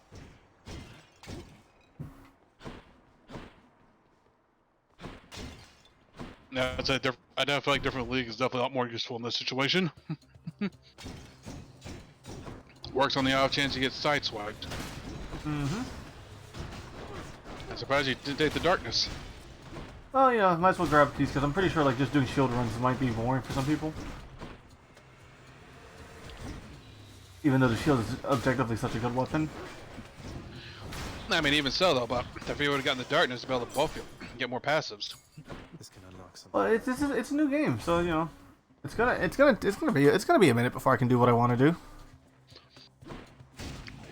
No, I definitely feel like different league is definitely a lot more useful in this situation. Works on the off chance you get sideswiped. Mm-hmm. I'm surprised you didn't take the darkness. Well, yeah, might as well grab these because I'm pretty sure like just doing shield runs might be boring for some people. Even though the shield is objectively such a good weapon. I mean, even so though, but if you would have gotten the darkness to be able to buff you, get more passives. This can unlock something. Well, it's a new game, so you know, it's gonna be a minute before I can do what I want to do.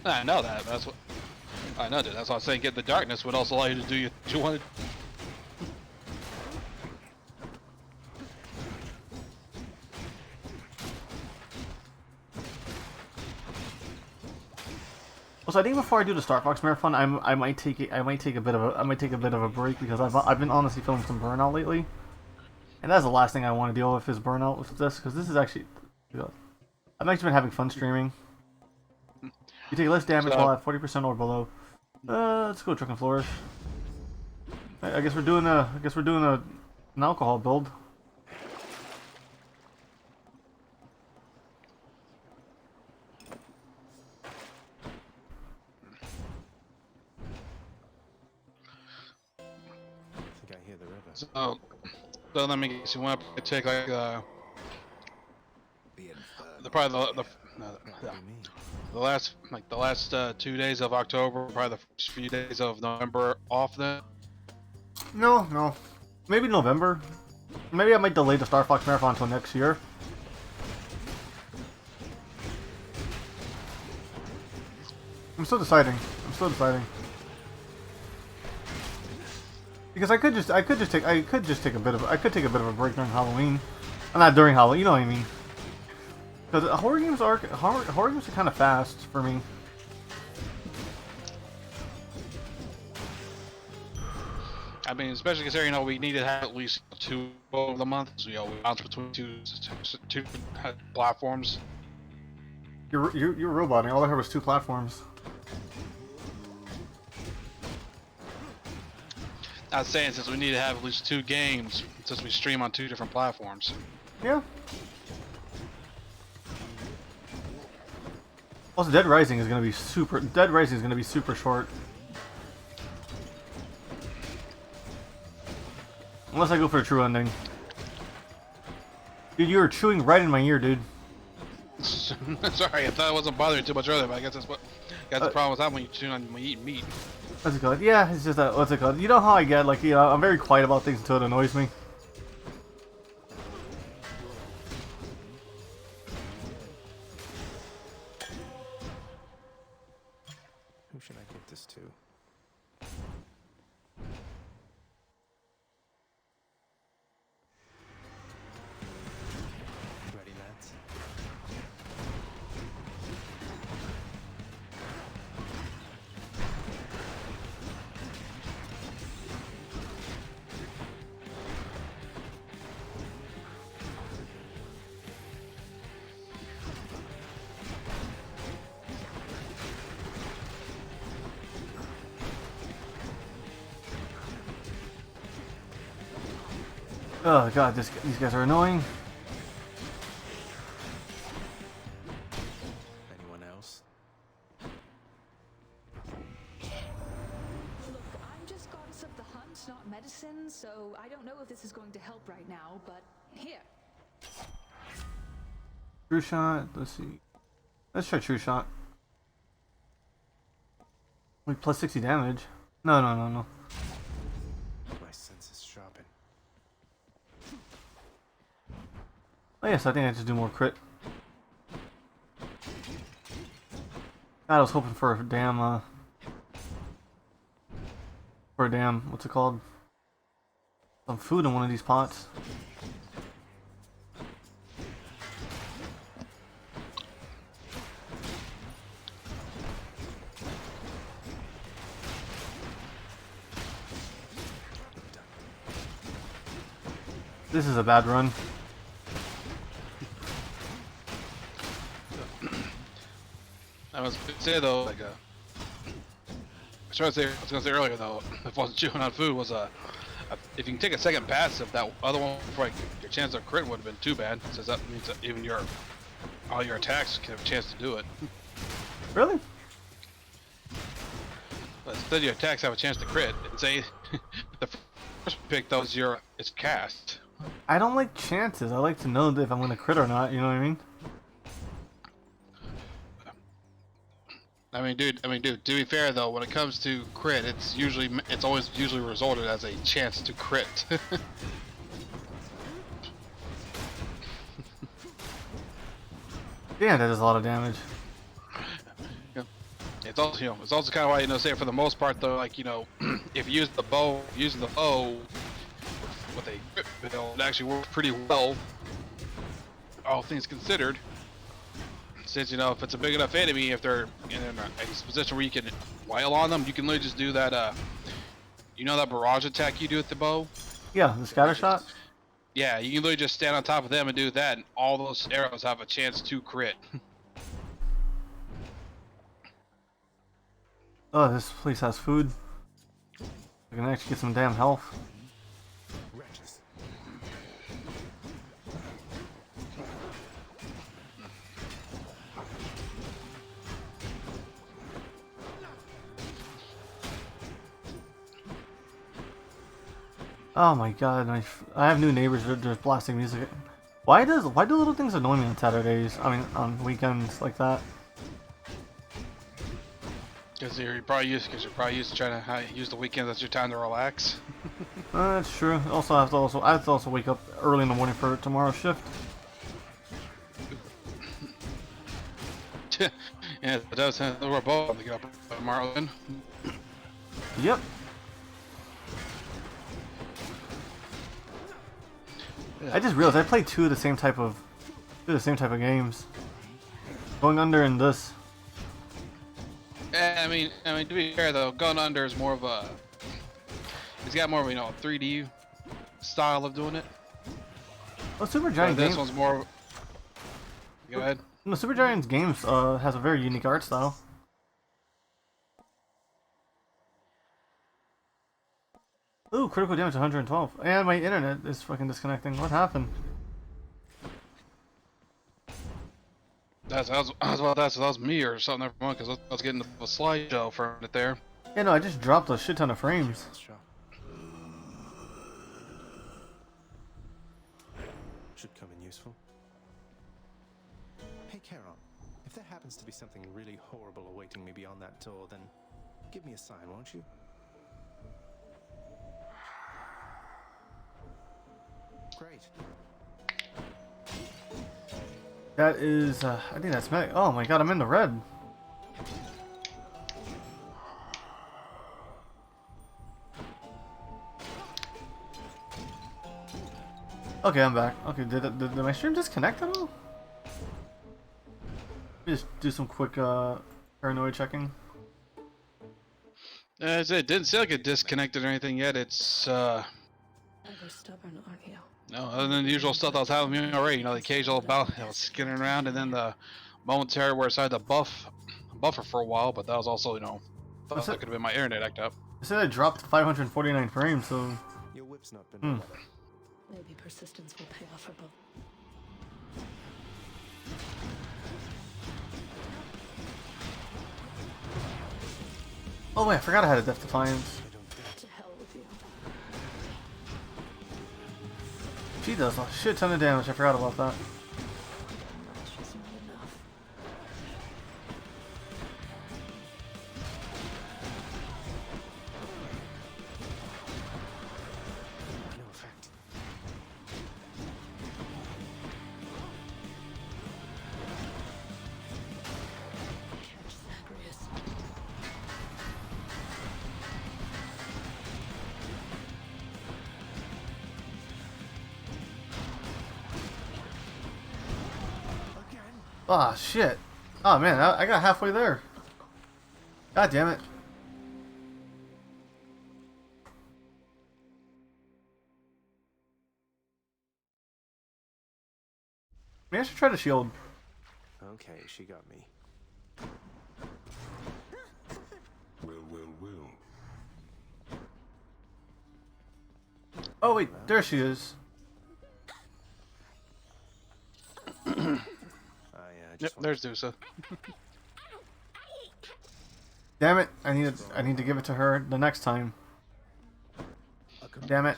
I know that. That's what I know. Dude. That's why I'm saying get the darkness would also allow you to do what you wanted. Well, so I think before I do the Star Fox Marathon, I might take a bit of a break because I've been honestly feeling some burnout lately, and that's the last thing I want to deal with is burnout with this because this is actually, I've actually been having fun streaming. You take less damage while at 40% or below. Let's go Drunken Flourish. I guess we're doing an alcohol build. I think I hear the river. So let me guess. You want to take like The the last 2 days of October, probably the first few days of November off then. No, maybe November. Maybe I might delay the Star Fox Marathon until next year. I'm still deciding. Because I could take a bit of a break during Halloween. Not during Halloween, you know what I mean. Because horror games are kind of fast for me. I mean, especially considering we need to have at least 2 over the month. So we bounce between two platforms. You're roboting. All I heard was 2 platforms. Not saying since we need to have at least 2 games since we stream on 2 different platforms. Yeah. Also, Dead Rising is gonna be super short. Unless I go for a true ending. Dude, you were chewing right in my ear, dude. Sorry, I thought it wasn't bothering too much earlier, but I guess that's what. That's the problem with that when you tune on when you eat meat. What's it called? Yeah, it's just that. What's it called? You know how I get like, I'm very quiet about things until it annoys me. Who should I give this to? Ready, lads? Oh god, these guys are annoying. Anyone else? Look, I'm just goddess of the hunt, not medicine, so I don't know if this is going to help right now, but here. True shot. Let's see. Let's try true shot. Wait, plus 60 damage. No. My senses sharpen. Oh yes, I think I just do more crit. God, I was hoping for a damn, what's it called? Some food in one of these pots. This is a bad run. I was gonna say though, like I was gonna say earlier though, if I wasn't chewing on food, was if you can take a second passive, that other one, like your chance of crit would have been too bad, since that means that even all your attacks can have a chance to do it. Really? But instead, your attacks have a chance to crit. And say the first pick though is it's cast. I don't like chances. I like to know if I'm gonna crit or not. You know what I mean? I mean, dude. To be fair though, when it comes to crit, it's always usually resulted as a chance to crit. Yeah, that does a lot of damage. Yeah. It's also kind of why say for the most part though, like if you use the bow, using the bow with a crit build, it actually works pretty well, all things considered. Since if it's a big enough enemy, if they're in a position where you can wail on them, you can literally just do that. That barrage attack you do with the bow. Yeah, the scatter shot. Yeah, you can literally just stand on top of them and do that, and all those arrows have a chance to crit. Oh, this place has food. I can actually get some damn health. Wretches. Oh my god, I have new neighbors that are just blasting music. Why do little things annoy me on Saturdays? I mean, on weekends like that. Because you're probably used to trying to use the weekends as your time to relax. That's true. Also, I have to also wake up early in the morning for tomorrow's shift. Yeah, it does. We're both to get up tomorrow then. Yep. Yeah. I just realized I played two of the same type of games. Going Under and this. I mean, to be fair though, Gun Under is more of a. It's got more of 3D style of doing it. Well, Supergiant this games. one's more. Go ahead. No, Supergiant's games has a very unique art style. Ooh, critical damage 112. And my internet is fucking disconnecting. What happened? I was about that, so that was me or something, never mind, because I was getting a slideshow for it there. Yeah, no, I just dropped a shit ton of frames. Should come in useful. Hey, Charon, if there happens to be something really horrible awaiting me beyond that door, then give me a sign, won't you? Great. That is, I think that's Mech. Oh my god, I'm in the red. Okay, I'm back. Okay, did my stream disconnect at all? Let me just do some quick paranoid checking. As it didn't say like it disconnected or anything yet. It's Ever stubborn, are you? no, other than the usual stuff that was happening to me already. You know, the occasional bout I was skidding around, and then the momentary where I decided to buffer for a while. But that was also, you know, that could have been my internet act up. I said I dropped 549 frames, so. Your whip's not been better. Maybe persistence will pay off for both. Oh wait, I forgot I had a Death Defiance. To hell with you. She does a shit ton of damage. I forgot about that. It's just not enough. No effect. Catch Zagreus. Ah, shit. Oh man, I got halfway there. God damn it. Maybe I should try to shield. Okay, she got me. Well. Oh wait, there she is. Yep, there's Dusa. Damn it! I need to give it to her the next time. Damn it!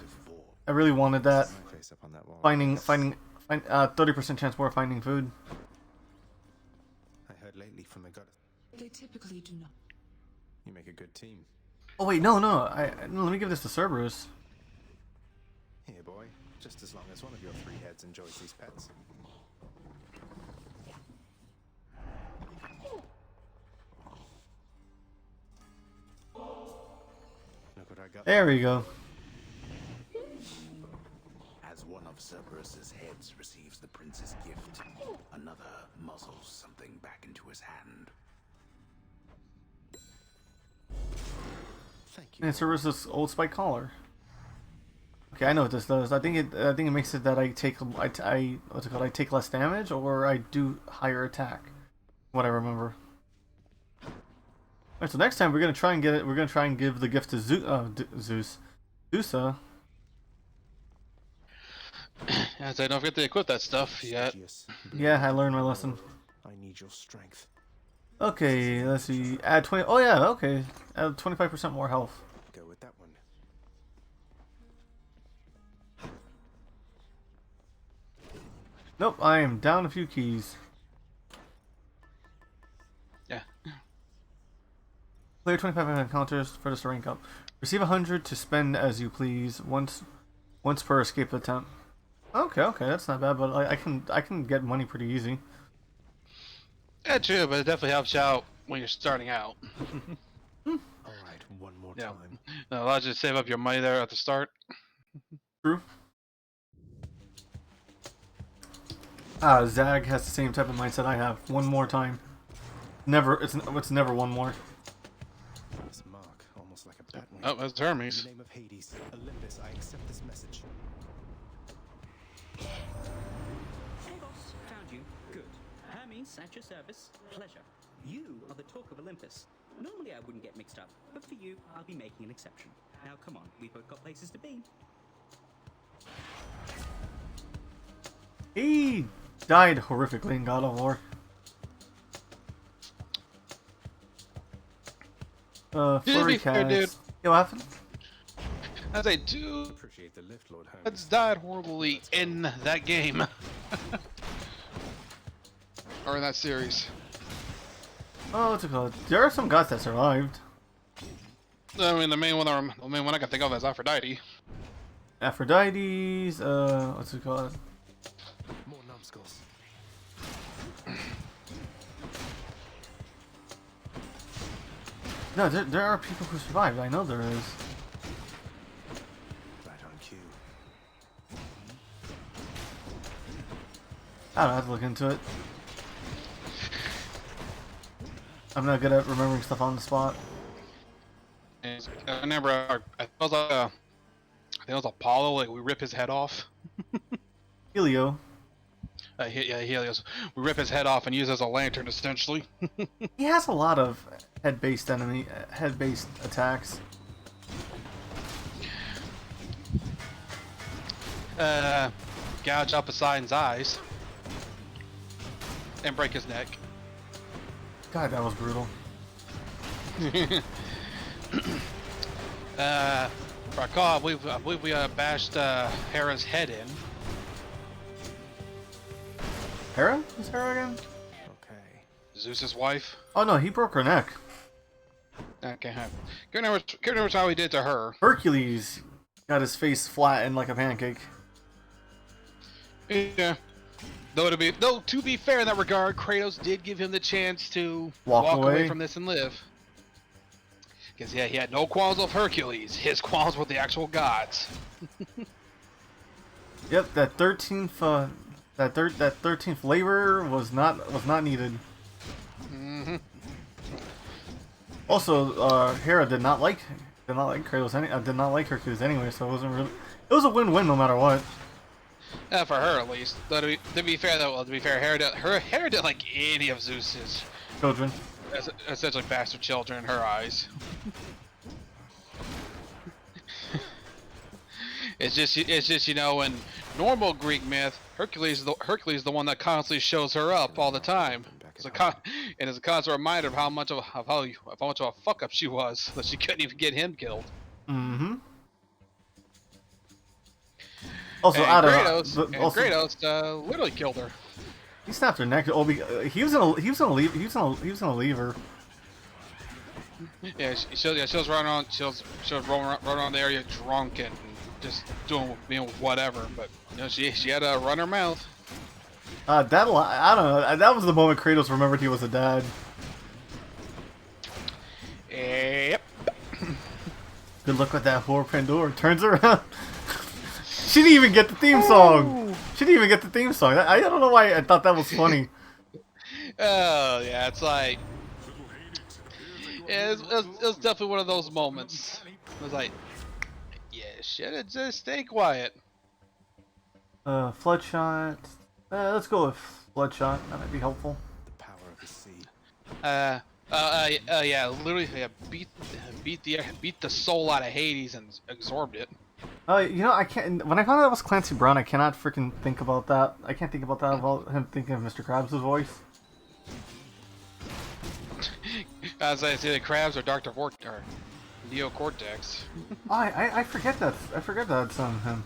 I really wanted that. My face up on that wall. Finding 30% chance more finding food. I heard lately from the goddess. They typically do not. You make a good team. Oh wait, no. Let me give this to Cerberus. Here, boy. Just as long as one of your three heads enjoys these pets. Look what I got. There we go. As one of Cerberus's heads receives the prince's gift, another muzzles something back into his hand. Thank you. And Cerberus's old spike collar. Okay, I know what this does. I think it makes it that I take what's it called? I take less damage, or I do higher attack. What I remember. Alright, so next time we're gonna try and get it. We're gonna try and give the gift to Zeus, Dusa. As I don't forget to equip that stuff yet. Yeah, I learned my lesson. I need your strength. Okay, let's see. Add 20. Oh yeah, okay. Add 25% more health. Go with that one. Nope, I am down a few keys. Yeah. Clear 25 encounters for this to rank up. Receive 100 to spend as you please. Once per escape attempt. Okay, that's not bad, but I can get money pretty easy. Yeah, true, but it definitely helps you out when you're starting out. Alright, one more Yeah. time. It allows you to save up your money there at the start. True. Zag has the same type of mindset I have. One more time. Never. It's never one more. This mark, almost like a bat wing. Oh, that's In Hermes. the name of Hades, Olympus, I accept this message. Hey boss, found you. Good. Hermes, at your service. Pleasure. You are the talk of Olympus. Normally I wouldn't get mixed up, but for you, I'll be making an exception. Now come on, we've both got places to be. He died horrifically in God of War. To Flurry be fair, cast. dude. Yeah, what happened? As I do, Appreciate the lift, Lord Hermes. that's died horribly in that game. or in that series. Oh, what's it called? There are some gods that survived. I mean, the main one I can think of is Aphrodite. Aphrodite's, what's it called? More numbskulls. No, there are people who survived. I know there is. Right on cue. I don't have to look into it. I'm not good at remembering stuff on the spot. And I remember, I think it was Apollo. Like we rip his head off. Helio. Yeah, Helios. We rip his head off and use it as a lantern, essentially. He has a lot of head-based attacks. Gouge out Poseidon's eyes and break his neck. God, that was brutal. For a call, I believe we bashed Hera's head in. Hera? Who's Hera again? Okay. Zeus's wife. Oh no, he broke her neck. Okay, can't remember how he did to her. Hercules got his face flattened like a pancake. Yeah. Though to be fair in that regard, Kratos did give him the chance to walk away away from this and live. Because yeah, he had no qualms with Hercules. His qualms with the actual gods. Yep, that 13th that 13th labor was not needed. Mm-hmm. Also, Hera did not like Kratos did not like Hercules anyway, so it was a win-win no matter what. For her at least. Though to be fair, Hera didn't like any of Zeus's children. Essentially bastard children in her eyes. It's just you know, in normal Greek myth, Hercules is the one that constantly shows her up all the time. It's a constant reminder of how much of a fuck up she was that she couldn't even get him killed. Mm-hmm. Also, Kratos literally killed her. He snapped her neck. He was gonna leave her. Yeah, she was running around. She was running around the area drunk and just doing whatever. But you know, she had to run her mouth. I don't know. That was the moment Kratos remembered he was a dad. Yep. Good luck with that whore Pandora. Turns around. She didn't even get the theme song. I don't know why I thought that was funny. Oh yeah, it's like it was definitely one of those moments. It was like, yeah, shit, just stay quiet. Floodshot. Let's go with Bloodshot. That might be helpful. The power of the sea. Yeah, literally, yeah, beat the soul out of Hades and absorbed it. You know, I can't. When I found out it was Clancy Brown, I cannot freaking think about that. I can't think about that about him thinking of Mr. Krabs' voice. As I say, the Krabs or Dr. or Neo Cortex. Oh, I forget that. I forget that's him.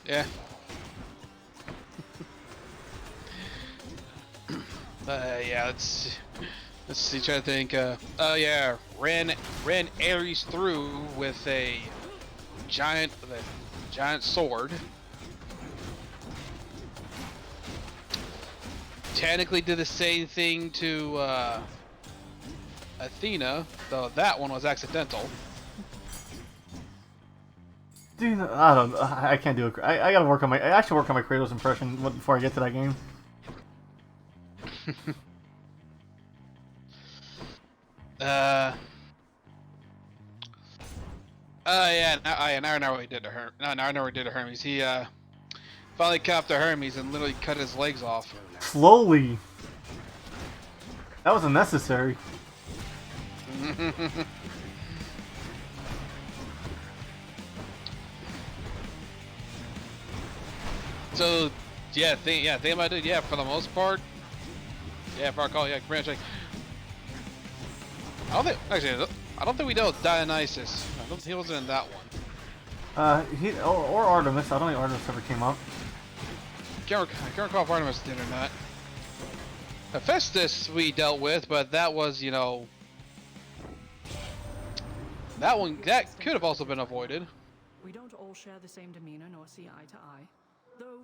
Yeah. Yeah, let's see. Try to think. Oh yeah, ran Ares through with a giant sword. Technically did the same thing to Athena, though that one was accidental. Dude, I don't. I can't do it. I gotta work on my. I should work on my Kratos impression before I get to that game. Yeah. Now I know what he did to her. Now I know what he did to Hermes. He finally caught up to Hermes and literally cut his legs off. Slowly. That was unnecessary. So, think about it. Yeah, for the most part. Yeah, if I recall, yeah, branch. I don't think we dealt with Dionysus. I don't think he wasn't in that one. Or Artemis. I don't think Artemis ever came up. I can't recall if Artemis did or not. Hephaestus we dealt with, but that was, you know, that could have also been avoided. We don't all share the same demeanor nor see eye to eye, though.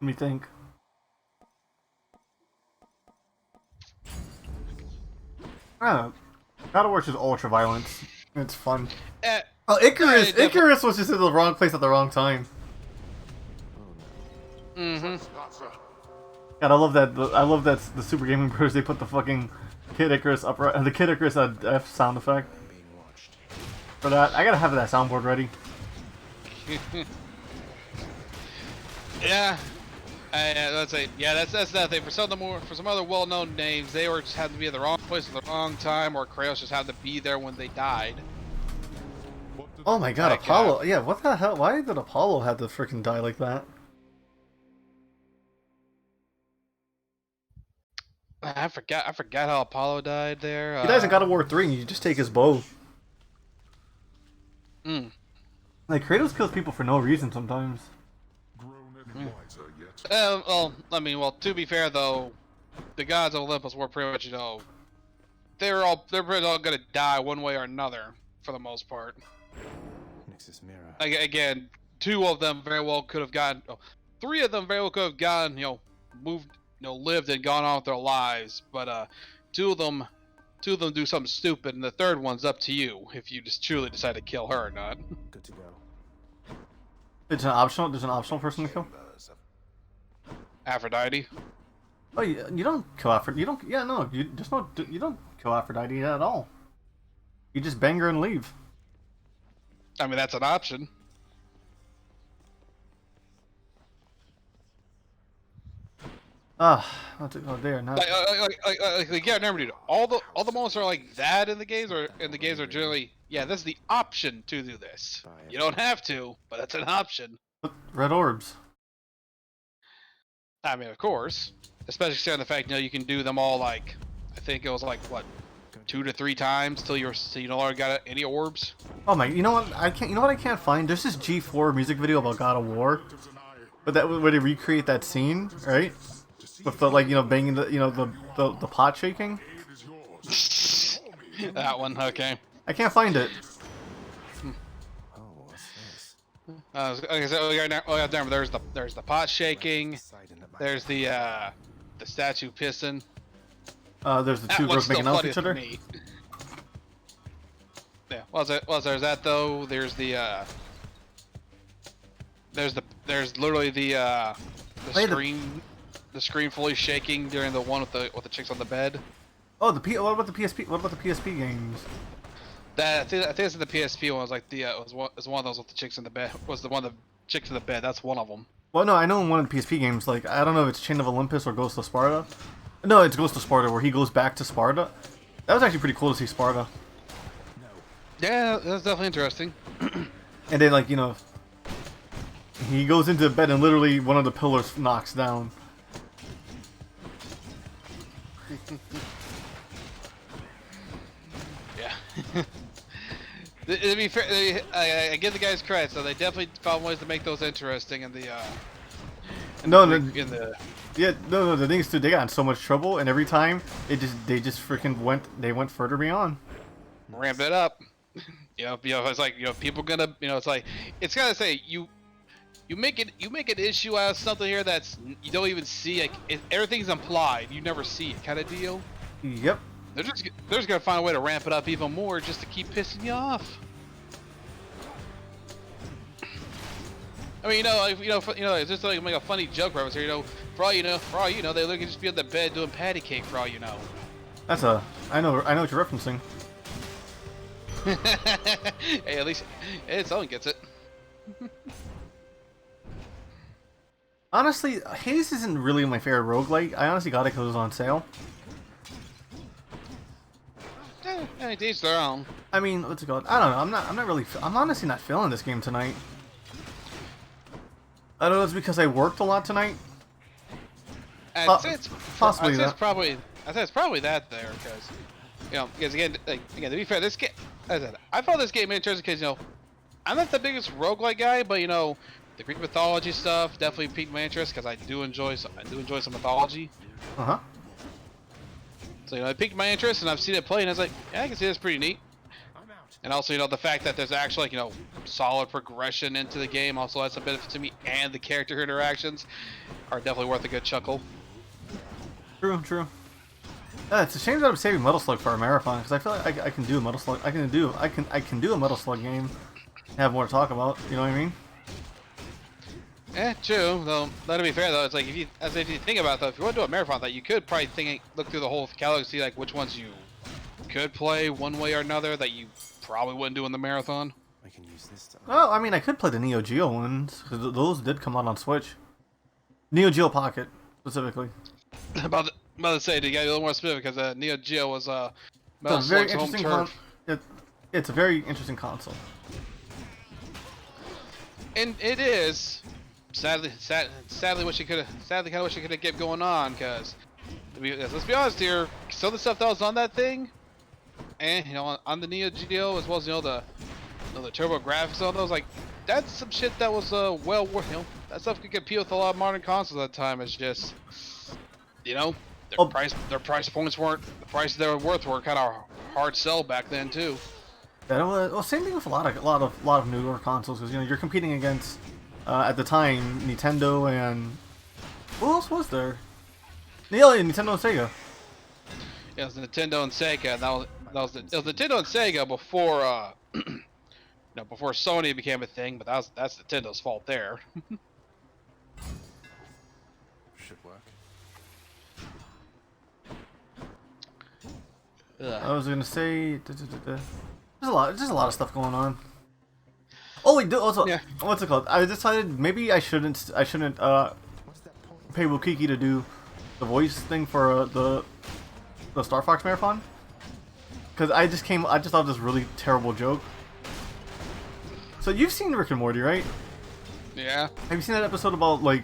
Let me think. I don't know. God of War is just ultra violence. It's fun. Oh, Icarus! Icarus was just in the wrong place at the wrong time. Mm-hmm. God, I love that. I love that the Super Gaming Brothers, they put the fucking Kid Icarus upright, the Kid Icarus F sound effect. For that, I gotta have that soundboard ready. Yeah. Let's say, yeah, that's that thing. For some other well-known names, they were just had to be in the wrong place at the wrong time, or Kratos just had to be there when they died. Oh my God, Apollo! Yeah, what the hell? Why did Apollo have to freaking die like that? I forgot how Apollo died there. He dies in God of War 3, and you just take his bow. Like, Kratos kills people for no reason sometimes. Well, I mean, to be fair though, the gods of Olympus were pretty much, you know, they're pretty all gonna die one way or another for the most part. Nix's mirror. Again, 2 of them very well could have gotten, 3 of them very well could have gotten, you know, moved, you know, lived and gone on with their lives, but 2 of them do something stupid, and the 3rd one's up to you if you just truly decide to kill her or not. Good to go. It's an optional. There's an optional person to kill. Aphrodite. Oh, you don't kill Aphrodite. You don't. Yeah, no. You just don't. You don't kill Aphrodite at all. You just bang her and leave. I mean, that's an option. Oh, they are not. Like, yeah, remember, dude. All the moments are like that in the games, are generally, yeah, this is the option to do this. You don't have to, but it's an option. Red orbs. I mean, of course, especially considering the fact, you know, you can do them all like, I think it was like what, 2 to 3 times till you no longer got any orbs. Oh my! You know what? I can't. You know what I can't find? There's this G4 music video about God of War, but where they recreate that scene, right? With the, like, you know, banging the, you know, the pot shaking. That one, okay. I can't find it. Oh, what's this? Like I said, there's the pot shaking. There's the statue pissing. There's the 2 girls making out with each other. Yeah, there's that though. There's literally the screen. The screen fully shaking during the one with the chicks on the bed. Oh, what about the PSP? What about the PSP games? I think it's the PSP one. Was like was one of those with the chicks in the bed. Was the one of the chicks in the bed? That's one of them. Well, no, I know in one of the PSP games, like, I don't know if it's Chain of Olympus or Ghost of Sparta. No, it's Ghost of Sparta, where he goes back to Sparta. That was actually pretty cool to see Sparta. Yeah, that's definitely interesting. And then, like, you know, he goes into bed and literally one of the pillars knocks down. Yeah. To be fair, I give the guys credit, so they definitely found ways to make those interesting in the. The thing is too, they got in so much trouble, and every time they just freaking went further beyond. Ramp it up. You know, it's like, you know, people gonna, you know, it's gotta say you make an issue out of something here that's you don't even see, like everything's implied, you never see it, kind of deal. Yep. They're just gonna find a way to ramp it up even more just to keep pissing you off. I mean, it's just like make a funny joke reference here. You know, for all you know, they could just be on the bed doing patty cake. For all you know. I know what you're referencing. Hey, at least someone gets it. Honestly, Hades isn't really my favorite roguelike. I honestly got it because it was on sale. Hey, each their own. I mean, what's it called? I don't know. I'm honestly not feeling this game tonight. I don't know. It's because I worked a lot tonight. I'd say it's possibly that. I'd say it's probably that there, because again, to be fair, this game, as I said, I found this game interesting because I'm not the biggest roguelike guy, but the Greek mythology stuff definitely piqued my interest because I do enjoy some mythology. Uh-huh. So it piqued my interest, and I've seen it play, and I was like, yeah, I can see that's pretty neat. And also, the fact that there's actually solid progression into the game also adds some benefit to me, and the character interactions are definitely worth a good chuckle. True, true. It's a shame that I'm saving Metal Slug for a marathon because I feel like I can do a Metal Slug. I can do a Metal Slug game. And have more to talk about. You know what I mean? True. Though, to be fair though, it's like if you think about it, though, if you want to do a marathon, that you could probably look through the whole catalog and see like which ones you could play one way or another that you probably wouldn't do in the marathon. I can use this time. Well, I mean, I could play the Neo Geo ones because those did come out on Switch. Neo Geo Pocket specifically. about to say to get a little more specific because Neo Geo was Metal Slug's home turf. It's a very interesting console. And it is. Sadly, wish it could have kept going on because, let's be honest here, some of the stuff that was on that thing, and on the Neo Geo as well as the turbo graphics on those, like that's some shit that was well worth. That stuff could compete with a lot of modern consoles at the time. It's just, their price points weren't the prices they were worth were kind of hard sell back then too. Yeah, well, same thing with a lot of newer consoles because you're competing against at the time Nintendo and who else was there? Nintendo and Sega. Yeah, it was Nintendo and Sega. It was Nintendo and Sega before before Sony became a thing, but that's Nintendo's fault there. Should work. I was gonna say there's a lot of stuff going on. Oh wait, also what's it called? I decided maybe I shouldn't pay Wukiki to do the voice thing for the Star Fox Marathon because I just thought of this really terrible joke. So you've seen Rick and Morty, right? Yeah. Have you seen that episode about like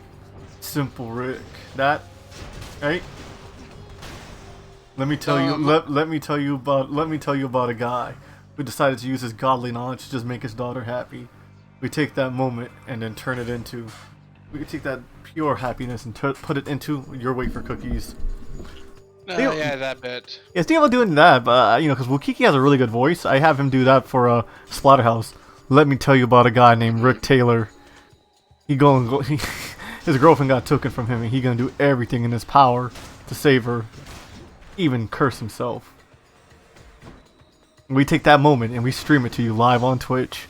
Simple Rick? That, right? Let me tell you. Let me tell you about a guy who decided to use his godly knowledge to just make his daughter happy. We take that moment and then turn it into. We can take that pure happiness and put it into your wait for cookies. Yeah, that bit. Yeah, Steve doing that, but because Wukiki has a really good voice, I have him do that for Splatterhouse. Let me tell you about a guy named Rick Taylor. His girlfriend got taken from him, and he gonna do everything in his power to save her, even curse himself. We take that moment and we stream it to you live on Twitch.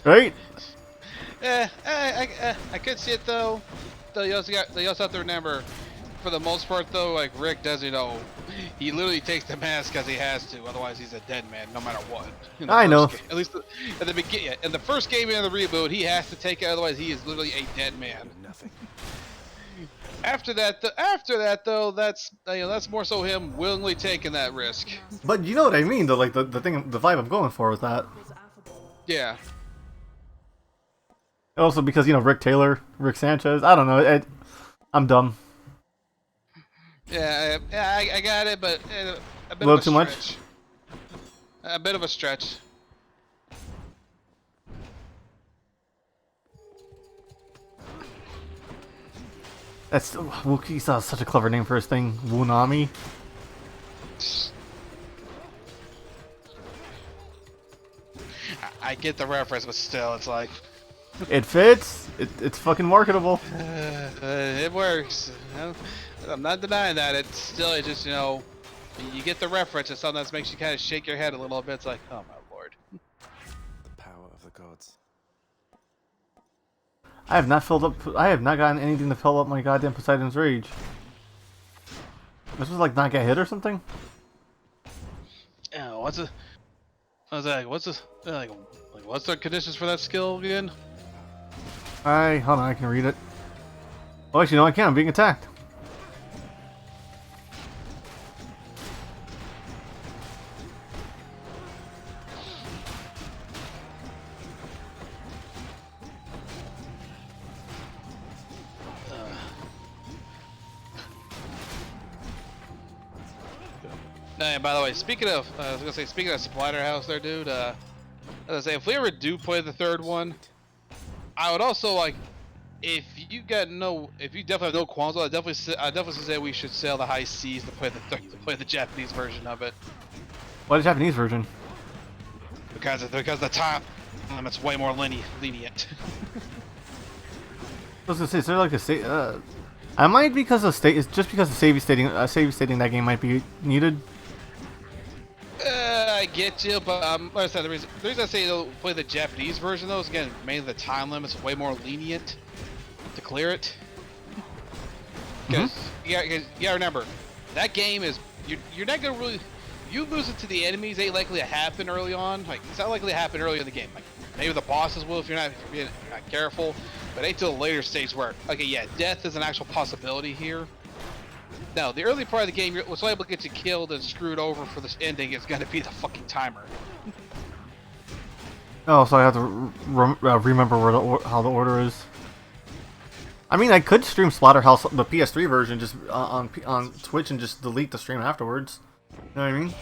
Right? I could see it though. You also have to remember, for the most part though, like Rick does, he literally takes the mask because he has to. Otherwise, he's a dead man, no matter what. I know. At least at the beginning, in the first game in the reboot, he has to take it. Otherwise, he is literally a dead man. Nothing. After that, though, that's more so him willingly taking that risk. But you know what I mean, though. Like the vibe I'm going for with that. Yeah. Also because Rick Sanchez. I don't know. I'm dumb. Yeah, I got it, but a bit little of a too stretch. much. A bit of a stretch. That's Wuki's such a clever name for his thing, Wunami. I get the reference, but still, it's like it fits. It's fucking marketable. It works. I'm not denying that. It's just you get the reference, and sometimes makes you kind of shake your head a little bit. It's like, oh my lord. The power of the gods. I have not gotten anything to fill up my goddamn Poseidon's Rage. This was like not get hit or something? Yeah, what's the conditions for that skill again? Alright, hold on, I can read it. Oh, actually, no, I can't. I'm being attacked. And by the way, speaking of Splatterhouse there, dude. I was gonna say, if we ever do play the third one, I would also like, if you definitely have no qualms, I definitely say we should sail the high seas to play the Japanese version of it. Why the Japanese version? Because the time limit's way more lenient. I was gonna say, is there like a state? I might because of state. It's just because of save stating that game might be needed. I get you, but like I said, the reason I say play the Japanese version though is again mainly the time limit's way more lenient to clear it. Because you gotta remember, that game is you're not gonna really you losing to the enemies ain't likely to happen early on. Like it's not likely to happen early in the game. Like maybe the bosses will if you're not careful, but ain't till the later stage where okay, yeah, death is an actual possibility here. No, the early part of the game, what's liable to get you killed and screwed over for this ending is gonna be the fucking timer. Oh, so I have to remember how the order is. I mean, I could stream Slaughterhouse, the PS3 version, just on Twitch and just delete the stream afterwards. You know what I mean?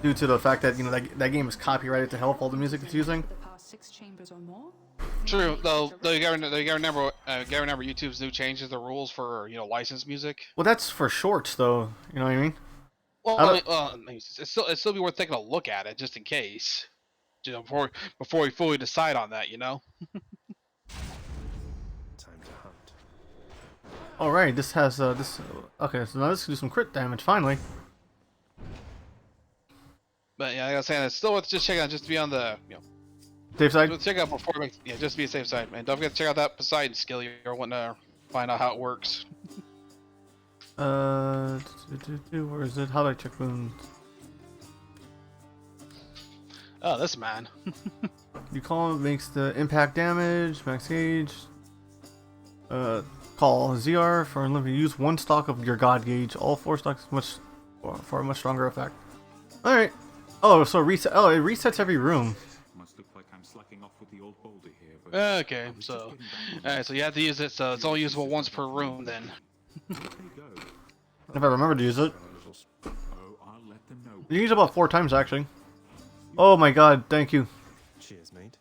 Due to the fact that that game is copyrighted to hell with all the music it's using. True, though you gotta remember YouTube's new changes the rules for licensed music. Well, that's for shorts, though. You know what I mean? Well, it'd still be worth taking a look at it just in case, before we fully decide on that. Time to hunt. All right, this has this. Okay, so now let's do some crit damage finally. But yeah, like I was saying, it's still worth just checking out just to be on the safe side. Check out before, just to be a safe side, man. Don't forget to check out that Poseidon skill you're wanting to find out how it works. Where is it? How do I check wounds? Oh, this man. You call it, makes the impact damage, max gauge. Call ZR for unlimited. Use one stock of your god gauge. All 4 stocks for a much stronger effect. All right. Oh, so reset. Oh, it resets every room. Okay, so alright, so you have to use it. So it's only usable once per room then. If I remember to use it. You use it about 4 times actually. Oh my god! Thank you. Cheers, mate.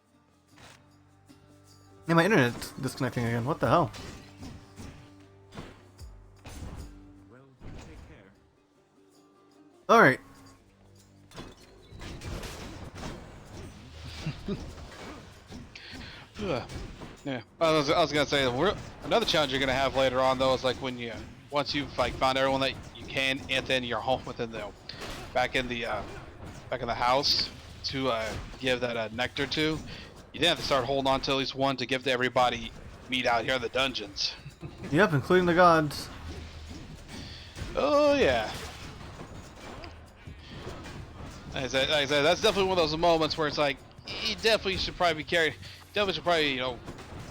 Yeah, my internet's disconnecting again. What the hell? Well, take care. All right. Yeah, I was gonna say another challenge you're gonna have later on though is like when once you've found everyone that you can and then you're home within back in the house to give that nectar to, you then have to start holding on to at least one to give to everybody meet out here in the dungeons. Yep, including the gods. Oh yeah. Like I said, that's definitely one of those moments where it's like you definitely should probably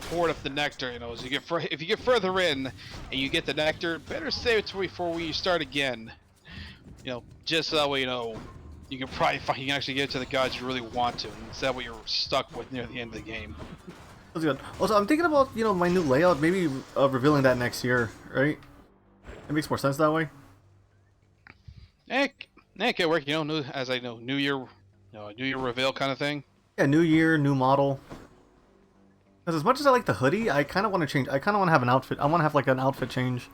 hoard up the nectar. As you if you get further in and you get the nectar, better save it before we start again. Just so that way you can actually get it to the gods you really want to, instead of what you're stuck with near the end of the game. That's good. Also, I'm thinking about my new layout, maybe revealing that next year, right? It makes more sense that way. It can work. New year, New Year reveal kind of thing. Yeah, new year, new model. Because as much as I like the hoodie, I kind of want to change. I kind of want to have an outfit. I want to have like an outfit change,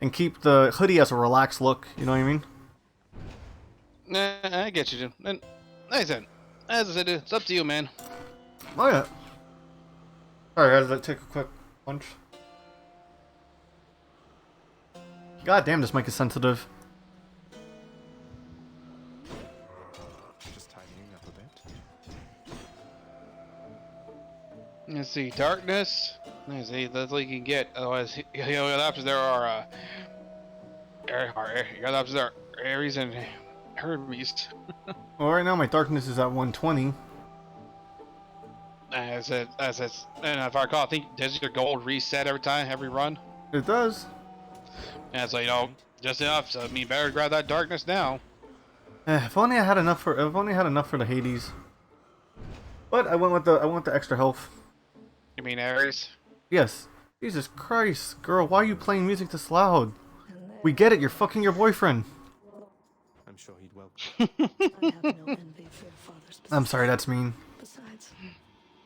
and keep the hoodie as a relaxed look. You know what I mean? Nah, I get you, dude. And as I said, it's up to you, man. Oh yeah. Alright, guys, let's take a quick punch. God damn, this mic is sensitive. Just tightening up a bit. Let's see, darkness. Let's see, that's all you can get. Otherwise, the other options there are Ares and Hermes. Well, right now my darkness is at 120. And if I recall, I think does your gold reset every run? It does. And so just enough. So better grab that darkness now. If only I had enough for the Hades. But I went with the extra health. You mean Ares? Yes. Jesus Christ, girl, why are you playing music this loud? We get it. You're fucking your boyfriend. I'm sure he'd welcome. I'm sorry, that's mean. Besides,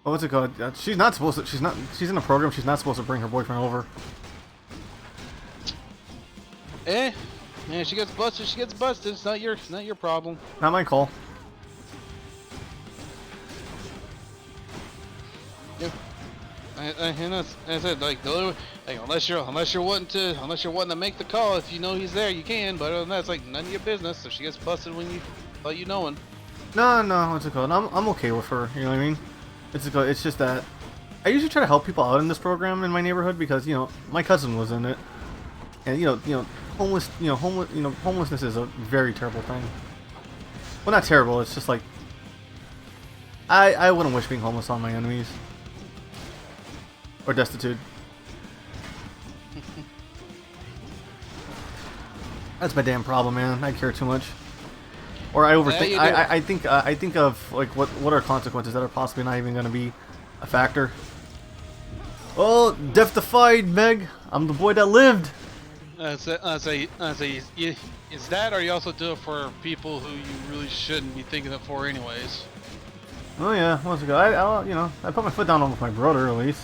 Oh, what's it called? She's not supposed to. She's not. She's in a program. She's not supposed to bring her boyfriend over. Eh? Yeah, she gets busted. She gets busted. It's not your problem. Not my call. Yeah. And that's it. Like, unless you're wanting to make the call, if you know he's there, you can. But other than that, it's like none of your business. If she gets busted when you thought you knowing. No, what's it called? I'm okay with her. You know what I mean? It's just that I usually try to help people out in this program in my neighborhood because my cousin was in it, and homelessness is a very terrible thing. Well, not terrible. It's just like I wouldn't wish being homeless on my enemies or destitute. That's my damn problem, man. I care too much. Or I overthink. Yeah, I think of like what are consequences that are possibly not even going to be a factor. Oh, death defied, Meg. I'm the boy that lived. Is that, or you also do it for people who you really shouldn't be thinking it for, anyways? Oh yeah, once ago, I put my foot down with my brother at least,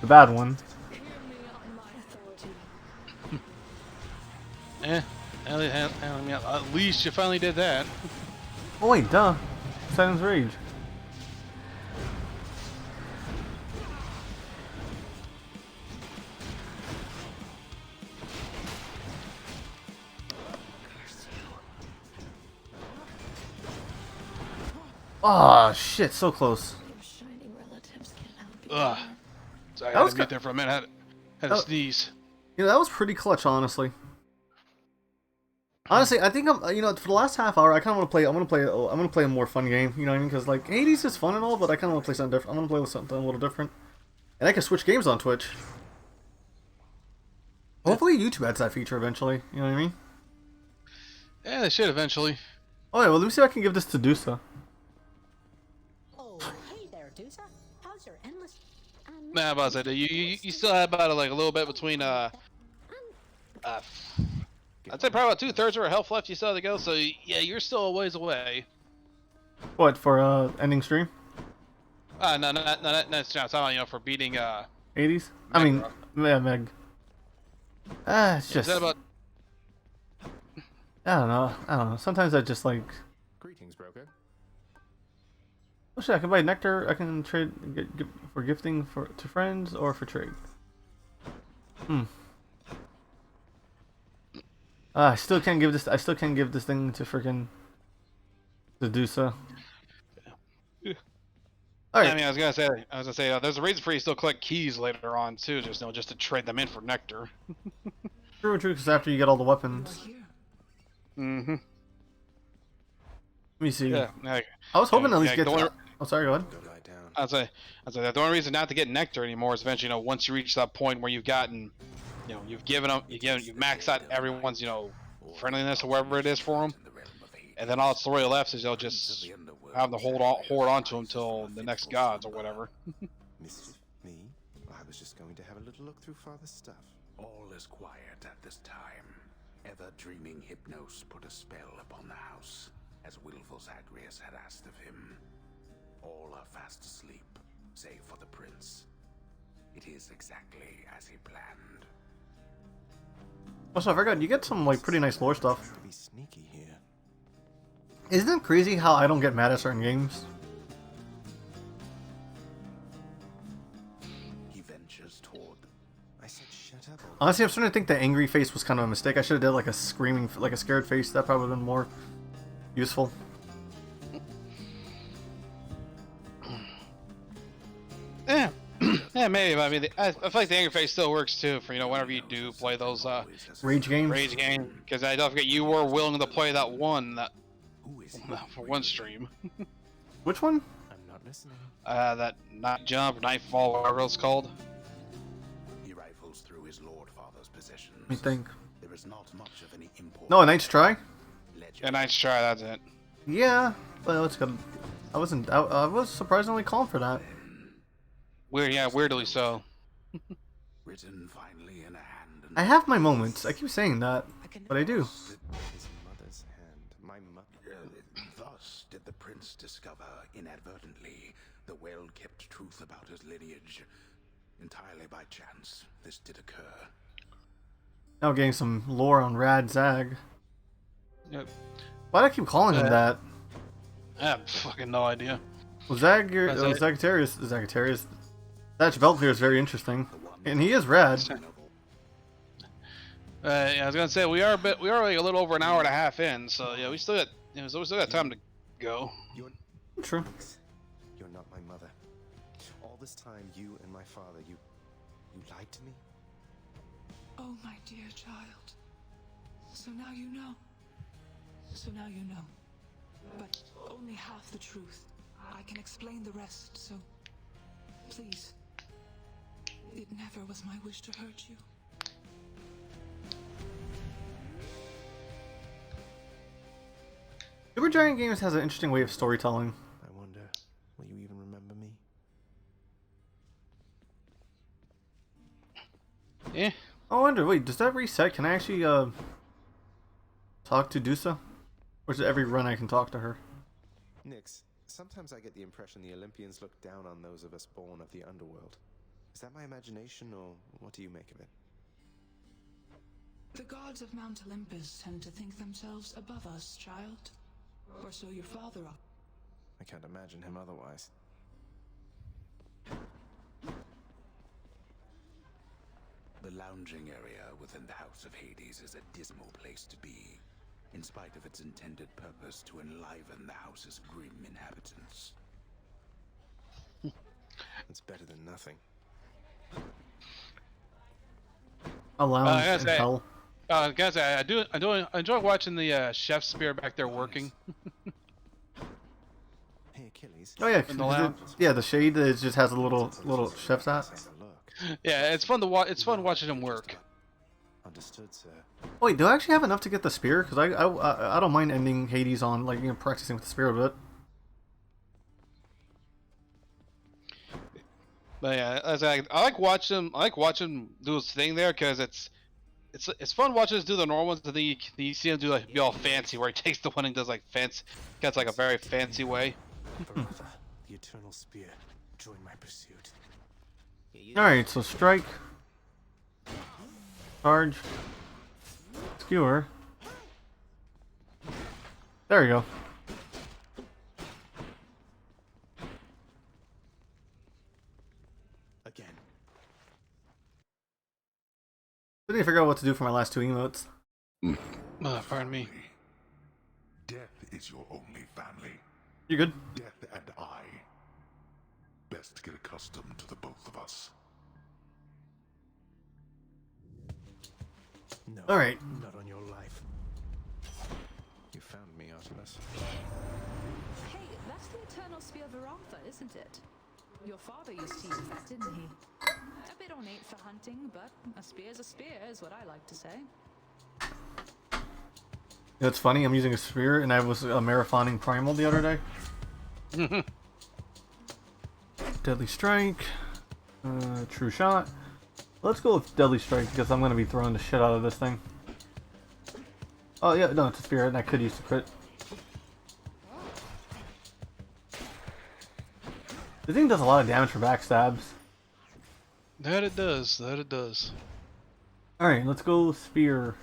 the bad one. At least you finally did that. Oh wait, duh. Silence Rage. Oh shit, so close. Ugh. So I had to mute there for a minute. Had to sneeze. That was pretty clutch, honestly. Honestly, I think I'm. For the last half hour, I kind of want to play. I'm gonna play a more fun game. You know what I mean? Because like Hades is fun and all, but I kind of want to play something different. I'm gonna play with something a little different, and I can switch games on Twitch. Hopefully, YouTube adds that feature eventually. You know what I mean? Yeah, they should eventually. Oh yeah, well let me see if I can give this to Dusa. Oh, hey there, Dusa. How's your endless? Nah, about that. You still have about like a little bit between I'd say probably about 2/3 of our health left. You still have to go, so yeah, you're still a ways away. What for ending stream? No, it's not. I'm for beating Hades. I mean, yeah, Meg. It's just. Is that about? I don't know. Sometimes I just like. Greetings, broker. Oh shit! I can buy nectar. I can trade for gifting to friends or for trade. I still can't give this. I still can't give this thing to freaking Dusa. All right. I mean, I was gonna say, there's a reason for you to still collect keys later on too, just to trade them in for nectar. True, because after you get all the weapons. Mm-hmm. Let me see. Yeah. I was hoping at least get. Oh, sorry. Go ahead. I'd say the only reason not to get nectar anymore is eventually, once you reach that point where you've gotten, you've given them, you've maxed out everyone's, friendliness or whatever it is for them, and then all that's really left is they'll just have to hold on to them until the next gods or whatever. Mischief? Me? I was just going to have a little look through Father's stuff. All is quiet at this time. Ever-dreaming Hypnos put a spell upon the house, as willful Zagreus had asked of him. All are fast asleep, save for the prince. It is exactly as he planned. Also, I forgot, you get some like pretty nice lore stuff. Be sneaky here. Isn't it crazy how I don't get mad at certain games? He ventures toward them. I said shut up. Honestly, I'm starting to think the angry face was kind of a mistake. I should have did like a screaming, like a scared face. That probably would have been more useful. Yeah. Yeah, maybe. I mean, I feel like the angry face still works too for whenever you do play those rage games. Because I don't forget you were willing to play that one for one stream. Which one? I'm not listening. That Night Jump, Nightfall, whatever it's called. He rifles through his lord father's possessions. Let me think. There is not much of any import. No, a Knight's Try. A Knight's Try. That's it. Yeah, but let's go. I was surprisingly calm for that. Weird, yeah, weirdly so. Written finally in a hand. I have my moments. I keep saying that, but I do. His mother's hand. My mother. Thus did the prince discover inadvertently the well-kept truth about his lineage. Entirely by chance, this did occur. Now getting some lore on Rad Zag. Yep. Why do I keep calling him that? I have fucking no idea. Well, Zagatarius, Thatch Velclear is very interesting, and he is rad. Yeah, I was gonna say we are like a little over an hour and a half in, so yeah, we still got time to go. True. You're not my mother. All this time, you and my father, you lied to me? Oh, my dear child. So now you know. So now you know. But only half the truth. I can explain the rest, so please. It never was my wish to hurt you. Supergiant Games has an interesting way of storytelling. I wonder, will you even remember me? Yeah. I wonder, wait, does that reset? Can I actually talk to Dusa? Or is it every run I can talk to her? Nyx, sometimes I get the impression the Olympians look down on those of us born of the underworld. Is that my imagination, or what do you make of it? The gods of Mount Olympus tend to think themselves above us, child. Or so your father ought. I can't imagine him otherwise. The lounging area within the House of Hades is a dismal place to be, in spite of its intended purpose to enliven the house's grim inhabitants. It's better than nothing. A lounge in hell. Guys, I enjoy watching the chef spear back there working. Hey, Achilles. Oh yeah, the shade that just has a little chef's hat. Yeah, it's fun to watch. It's fun watching him work. Understood, sir. Wait, do I actually have enough to get the spear? Because I don't mind ending Hades on practicing with the spear a bit. But yeah, I like watching him. I like watching him do his thing there because it's fun watching us do the normal ones, and then you see him do be all fancy, where he takes the one and does gets a very fancy way. Forever, the eternal spear. Join my pursuit. All right, so strike, charge, skewer. There you go. Again. I didn't figure out what to do for my last two emotes. Pardon me. Death is your only family. You good? Death and I. Best get accustomed to the both of us. No. All right. Not on your life. You found me, Artemis. Hey, that's the eternal spear of Arantha, isn't it? Your father used to use that, didn't he? A bit ornate for hunting, but a spear's a spear, is what I like to say. It's funny, I'm using a spear, and I was marathoning Primal the other day. Deadly Strike. True Shot. Let's go with Deadly Strike, because I'm going to be throwing the shit out of this thing. Oh, yeah, no, it's a spear, and I could use the crit. The thing does a lot of damage for backstabs. That it does. That it does. Alright, let's go spear.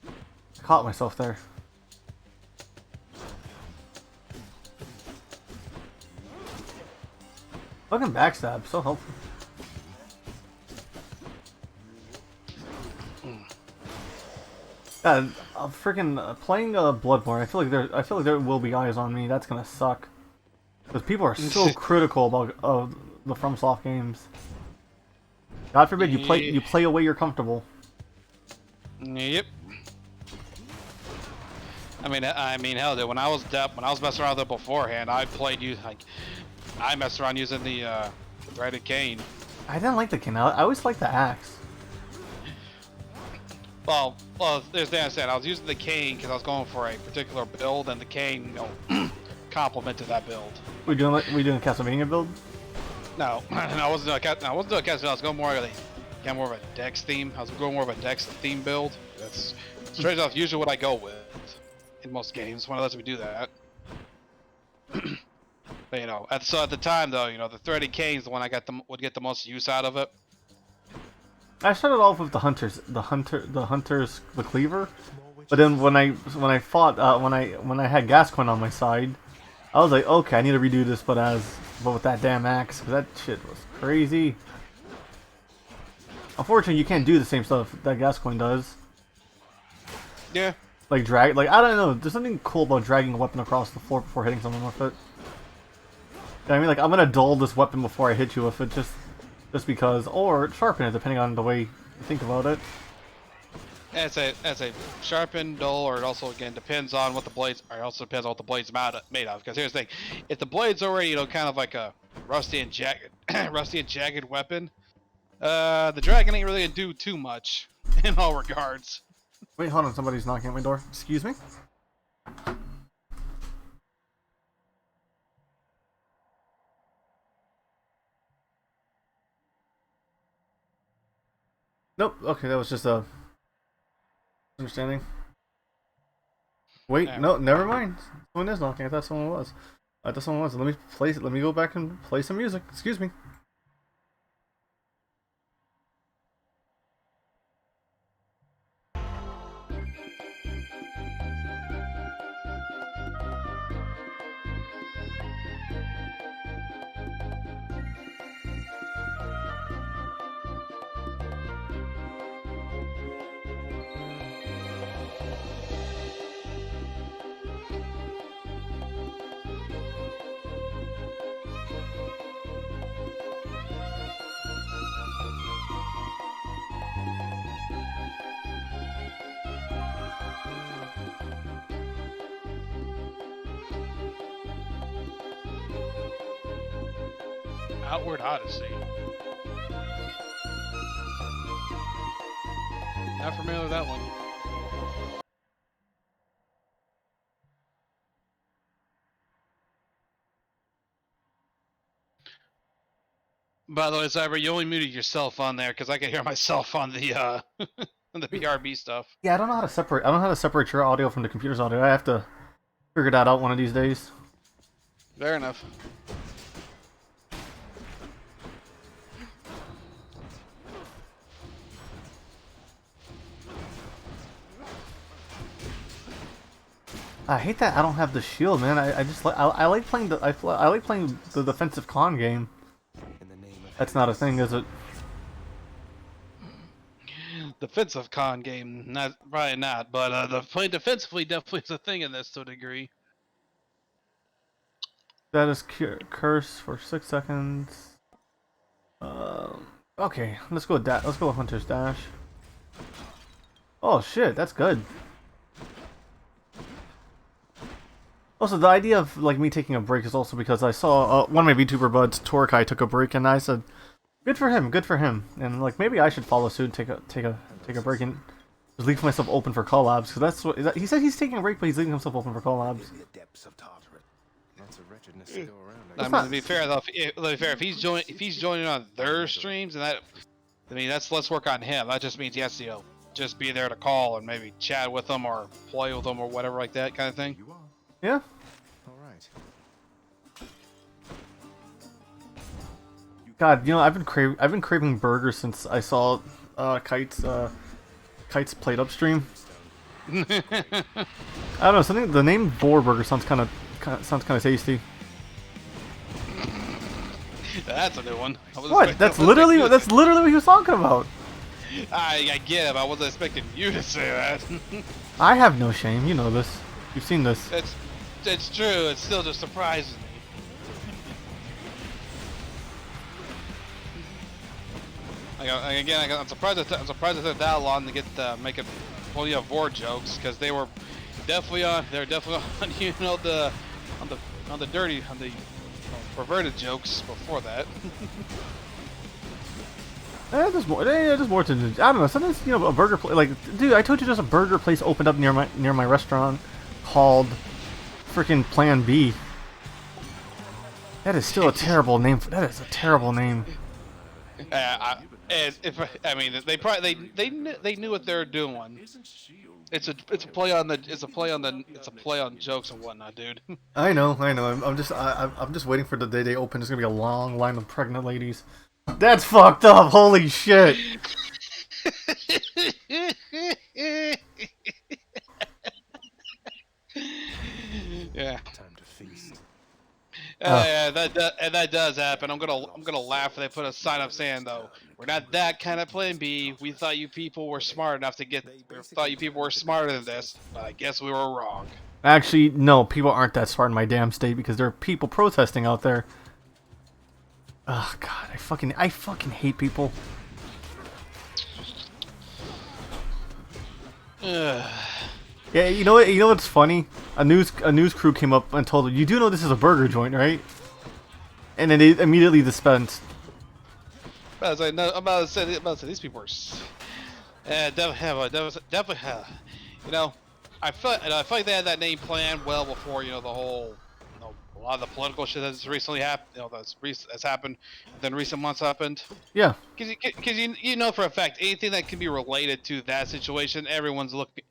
I caught myself there. Fucking backstab, so helpful. God, freaking playing Bloodborne. I feel like there will be eyes on me. That's gonna suck. Because people are so critical about the FromSoft games. God forbid you play a way you're comfortable. Yep. I mean, hell, dude, when I was messing around with it beforehand, I messed around using the threaded cane. I didn't like the cane. I always liked the axe. Well, there's that I said. I was using the cane because I was going for a particular build, and the cane, complemented that build. We doing a Castlevania build? No, I wasn't doing a Castlevania. I was going more of a Dex theme. I was going more of a Dex theme build. That's straight off usually what I go with in most games when it lets me do that. But, you know, at the time though, you know, the threaded cane is the one I would get the most use out of it. I started off with the cleaver, but then when I fought when I had Gascoigne on my side, I was like, okay, I need to redo this, but with that damn axe, because that shit was crazy. Unfortunately, you can't do the same stuff that Gascoigne does. Yeah. Like I don't know. There's something cool about dragging a weapon across the floor before hitting someone with it. You know what I mean, like I'm gonna dull this weapon before I hit you with it, just because, or sharpen it depending on the way you think about it. As a sharpen, dull, or it also again depends on what the blades. Or it also depends on what the blade's made of. Because here's the thing: if the blade's already, you know, kind of like a rusty and jagged weapon, the dragon ain't really gonna do too much in all regards. Wait, hold on. Somebody's knocking at my door. Excuse me? Nope. Okay, that was just a understanding. Wait, no, never mind. Someone is knocking. I thought someone was. Let me go back and play some music. Excuse me. Outward Odyssey. Not familiar with that one. By the way, Cyber, you only muted yourself on there because I can hear myself on the on the BRB stuff. Yeah, I don't know how to separate your audio from the computer's audio. I have to figure that out one of these days. Fair enough. I hate that I don't have the shield, man. I like playing the defensive con game. That's not a thing, is it? Defensive con game, probably not, but the play defensively definitely is a thing in this to a degree. That is curse for 6 seconds. Okay, let's go with that. Let's go with Hunter's Dash. Oh shit, that's good. Also, the idea of like me taking a break is also because I saw one of my VTuber buds, Torkai, took a break, and I said, "Good for him, good for him." And like maybe I should follow suit, take a break, and just leave myself open for collabs. Because that's what he said. He's taking a break, but he's leaving himself open for collabs. I mean, to be fair though, if he's joining on their streams, and that's less work on him. That just means he has to, you know, just be there to call and maybe chat with them or play with them or whatever like that kind of thing. Yeah. All right. God, you know, I've been craving burgers since I saw Kite's played up stream. I don't know, something. The name Boar Burger sounds kind of tasty. That's a new one. What? That's literally what he was talking about. I get it, but I wasn't expecting you to say that. I have no shame. You know this. You've seen this. It's true. It still just surprises me. I'm surprised it took that long to get make it fully have Vor jokes, because they were definitely on. They're definitely on, you know, on the dirty, on the perverted jokes before that. There's more. There's more to do. I don't know. Sometimes, you know, a burger place, like, dude, I told you there's a burger place opened up near my restaurant called freaking Plan B. That is still a terrible name. That is a terrible name. And if I mean they knew what they were doing. It's a play on jokes and whatnot, dude. I know. I'm just waiting for the day they open. There's gonna be a long line of pregnant ladies. That's fucked up. Holy shit. Yeah. Time to feast. Yeah, that does happen. I'm gonna laugh when they put a sign up saying though, we're not that kind of plan B. We thought you people were smart enough to get. Thought you people were smarter than this, but I guess we were wrong. Actually, no. People aren't that smart in my damn state because there are people protesting out there. Oh god, I fucking hate people. Yeah, you know what? You know what's funny? A news crew came up and told them, "You do know this is a burger joint, right?" And then they immediately dispensed. I was like, no, I'm about to say these people are. Definitely have. You know, I feel like they had that name planned well before the whole, a lot of the political shit that's recently happened. That's happened. Then recent months happened. Yeah. Because you know for a fact anything that can be related to that situation, everyone's looking.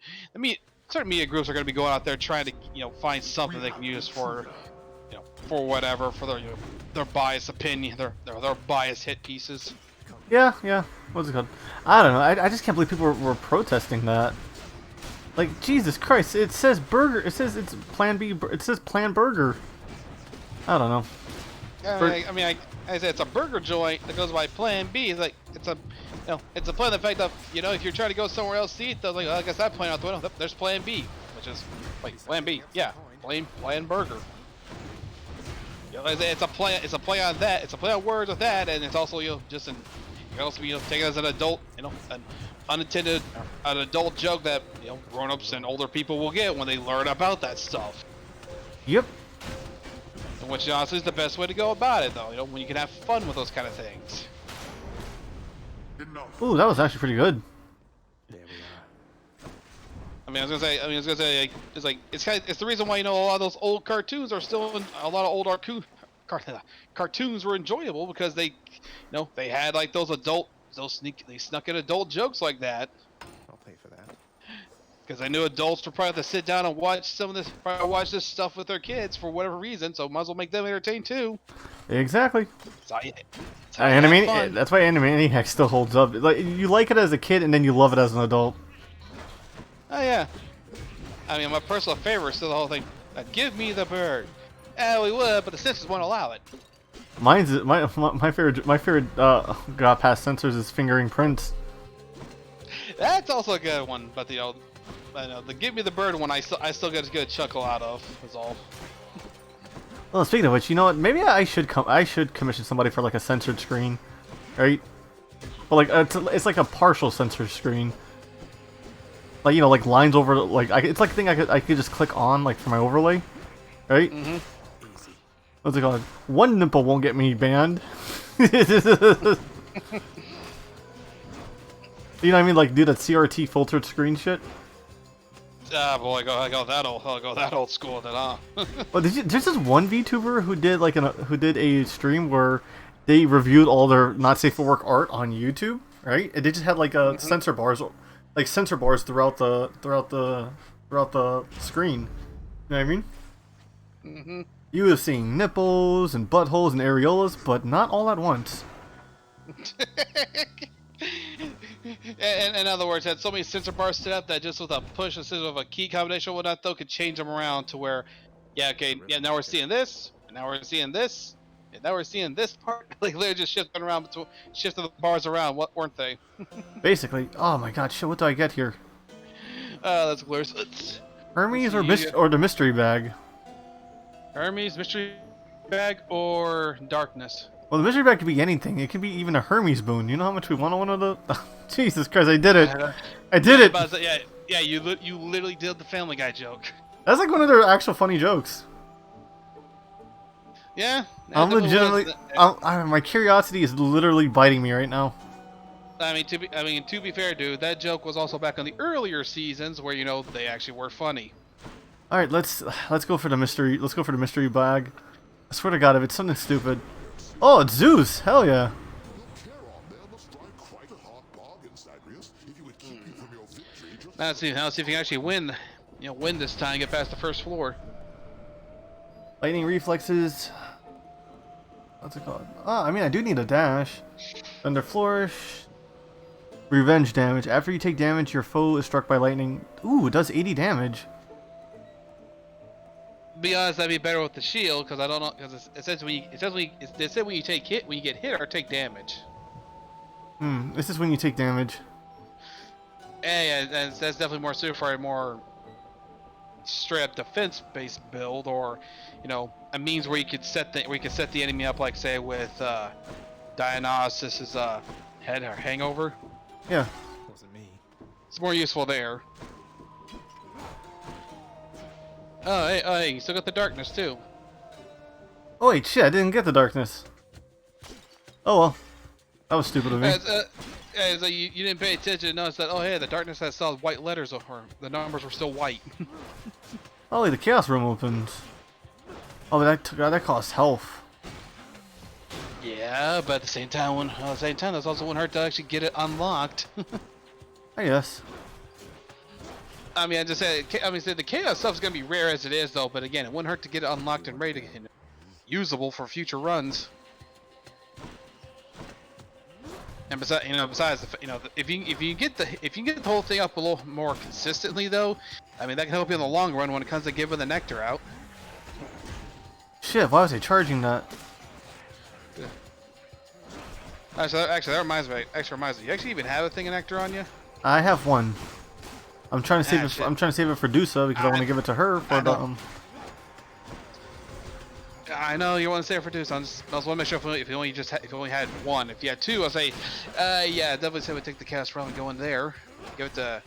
Certain media groups are going to be going out there trying to find something they can use for for whatever, for their biased opinion, their biased hit pieces. Yeah. What's it called? I don't know. I just can't believe people were protesting that. Like, Jesus Christ! It says burger. It says it's Plan B. It says Plan Burger. I don't know. I said it's a burger joint that goes by Plan B. It's like it's a plan. The fact that if you're trying to go somewhere else to eat, like I guess that plan out the window. There's Plan B, which is Plan B. Yeah, Plan Burger. It's a play. It's a play on that. It's a play on words with that, and it's also you can also be take it as an adult, an unintended, an adult joke that grown-ups and older people will get when they learn about that stuff. Yep. Which honestly is the best way to go about it, though. When you can have fun with those kind of things. Ooh, that was actually pretty good. There we are. I was gonna say, it's the reason why a lot of those old cartoons are still in, a lot of old cartoons were enjoyable because they had like they snuck in adult jokes like that. I'll pay for that. Because I knew adults were probably have to sit down and watch watch this stuff with their kids for whatever reason, so might as well make them entertained too. Exactly. That's why Animaniacs still holds up. Like, you like it as a kid and then you love it as an adult. Oh yeah. My personal favorite is still the whole thing. Give me the bird. We would, but the censors won't allow it. My favorite got past censors is Fingering Prince. That's also a good one, but the Give Me the Bird one I still get a good chuckle out of, is all. Well, speaking of which, you know what? Maybe I should commission somebody for like a censored screen, right? But like it's like a partial censored screen. Like like lines over it's like a thing I could just click on like for my overlay, right? Mm-hmm. What's it called? One nipple won't get me banned. You know what I mean? Like do that CRT filtered screen shit. Ah, boy, I go that old school then, huh? Well, there's this one VTuber who did who did a stream where they reviewed all their not safe for work art on YouTube, right? And they just had like censor bars throughout the screen. You know what I mean? Mm-hmm. You were seeing nipples and buttholes and areolas, but not all at once. In other words, had so many sensor bars set up that just with a push instead of a key combination or whatnot, though, could change them around to where, now we're seeing this, and now we're seeing this, and now we're seeing this part. Like they're just shifting the bars around. What weren't they? Basically. Oh my God! Shit! What do I get here? That's glorious. Hermes or the mystery bag? Hermes, mystery bag, or darkness. Well, the mystery bag could be anything. It could be even a Hermes boon. You know how much we want one of the... Jesus Christ, I did it. I did it. Yeah, you literally did the Family Guy joke. That's like one of their actual funny jokes. Yeah. I'm legitimately... my curiosity is literally biting me right now. To be fair, dude, that joke was also back on the earlier seasons where they actually were funny. All right, let's go for the mystery. Let's go for the mystery bag. I swear to God, if it's something stupid. Oh, it's Zeus! Hell yeah! Now let's see if you can actually win. You know, win this time. Get past the first floor. Lightning reflexes. What's it called? Ah, I mean, I do need a dash. Thunder flourish. Revenge damage. After you take damage, your foe is struck by lightning. Ooh, it does 80 damage. Be honest, that'd be better with the shield because I don't know because it says when you it said when you take hit when you get hit or take damage. This is when you take damage. Yeah, that's definitely more suited for a more straight up defense based build, or you know, a means where you could set the enemy up like say with Dionysus's head or hangover. Yeah. Wasn't me. It's more useful there. Oh, hey, you still got the darkness too. Oh wait, shit, I didn't get the darkness. Oh well. That was stupid of me. So you didn't pay attention to notice that, oh hey, the darkness has solid white letters, or the numbers were still white. Oh wait, the chaos room opens. Oh, but that costs health. Yeah, but at the same time, that's also wouldn't hurt to actually get it unlocked. I guess. I mean, I just said, the chaos stuff is gonna be rare as it is, though. But again, it wouldn't hurt to get it unlocked and ready to usable for future runs. And besides, if you can get the whole thing up a little more consistently, though, I mean that can help you in the long run when it comes to giving the nectar out. Shit, why was I charging that? Actually, that reminds me. You actually even have a thing of nectar on you? I have one. I'm trying to save it. I'm trying to save it for Dusa because I want to give it to her for the. I know you want to save it for Dusa. I just want to make sure if you only had one. If you had two, I'll say, yeah, definitely say we take the chaos realm and go in there. Give it to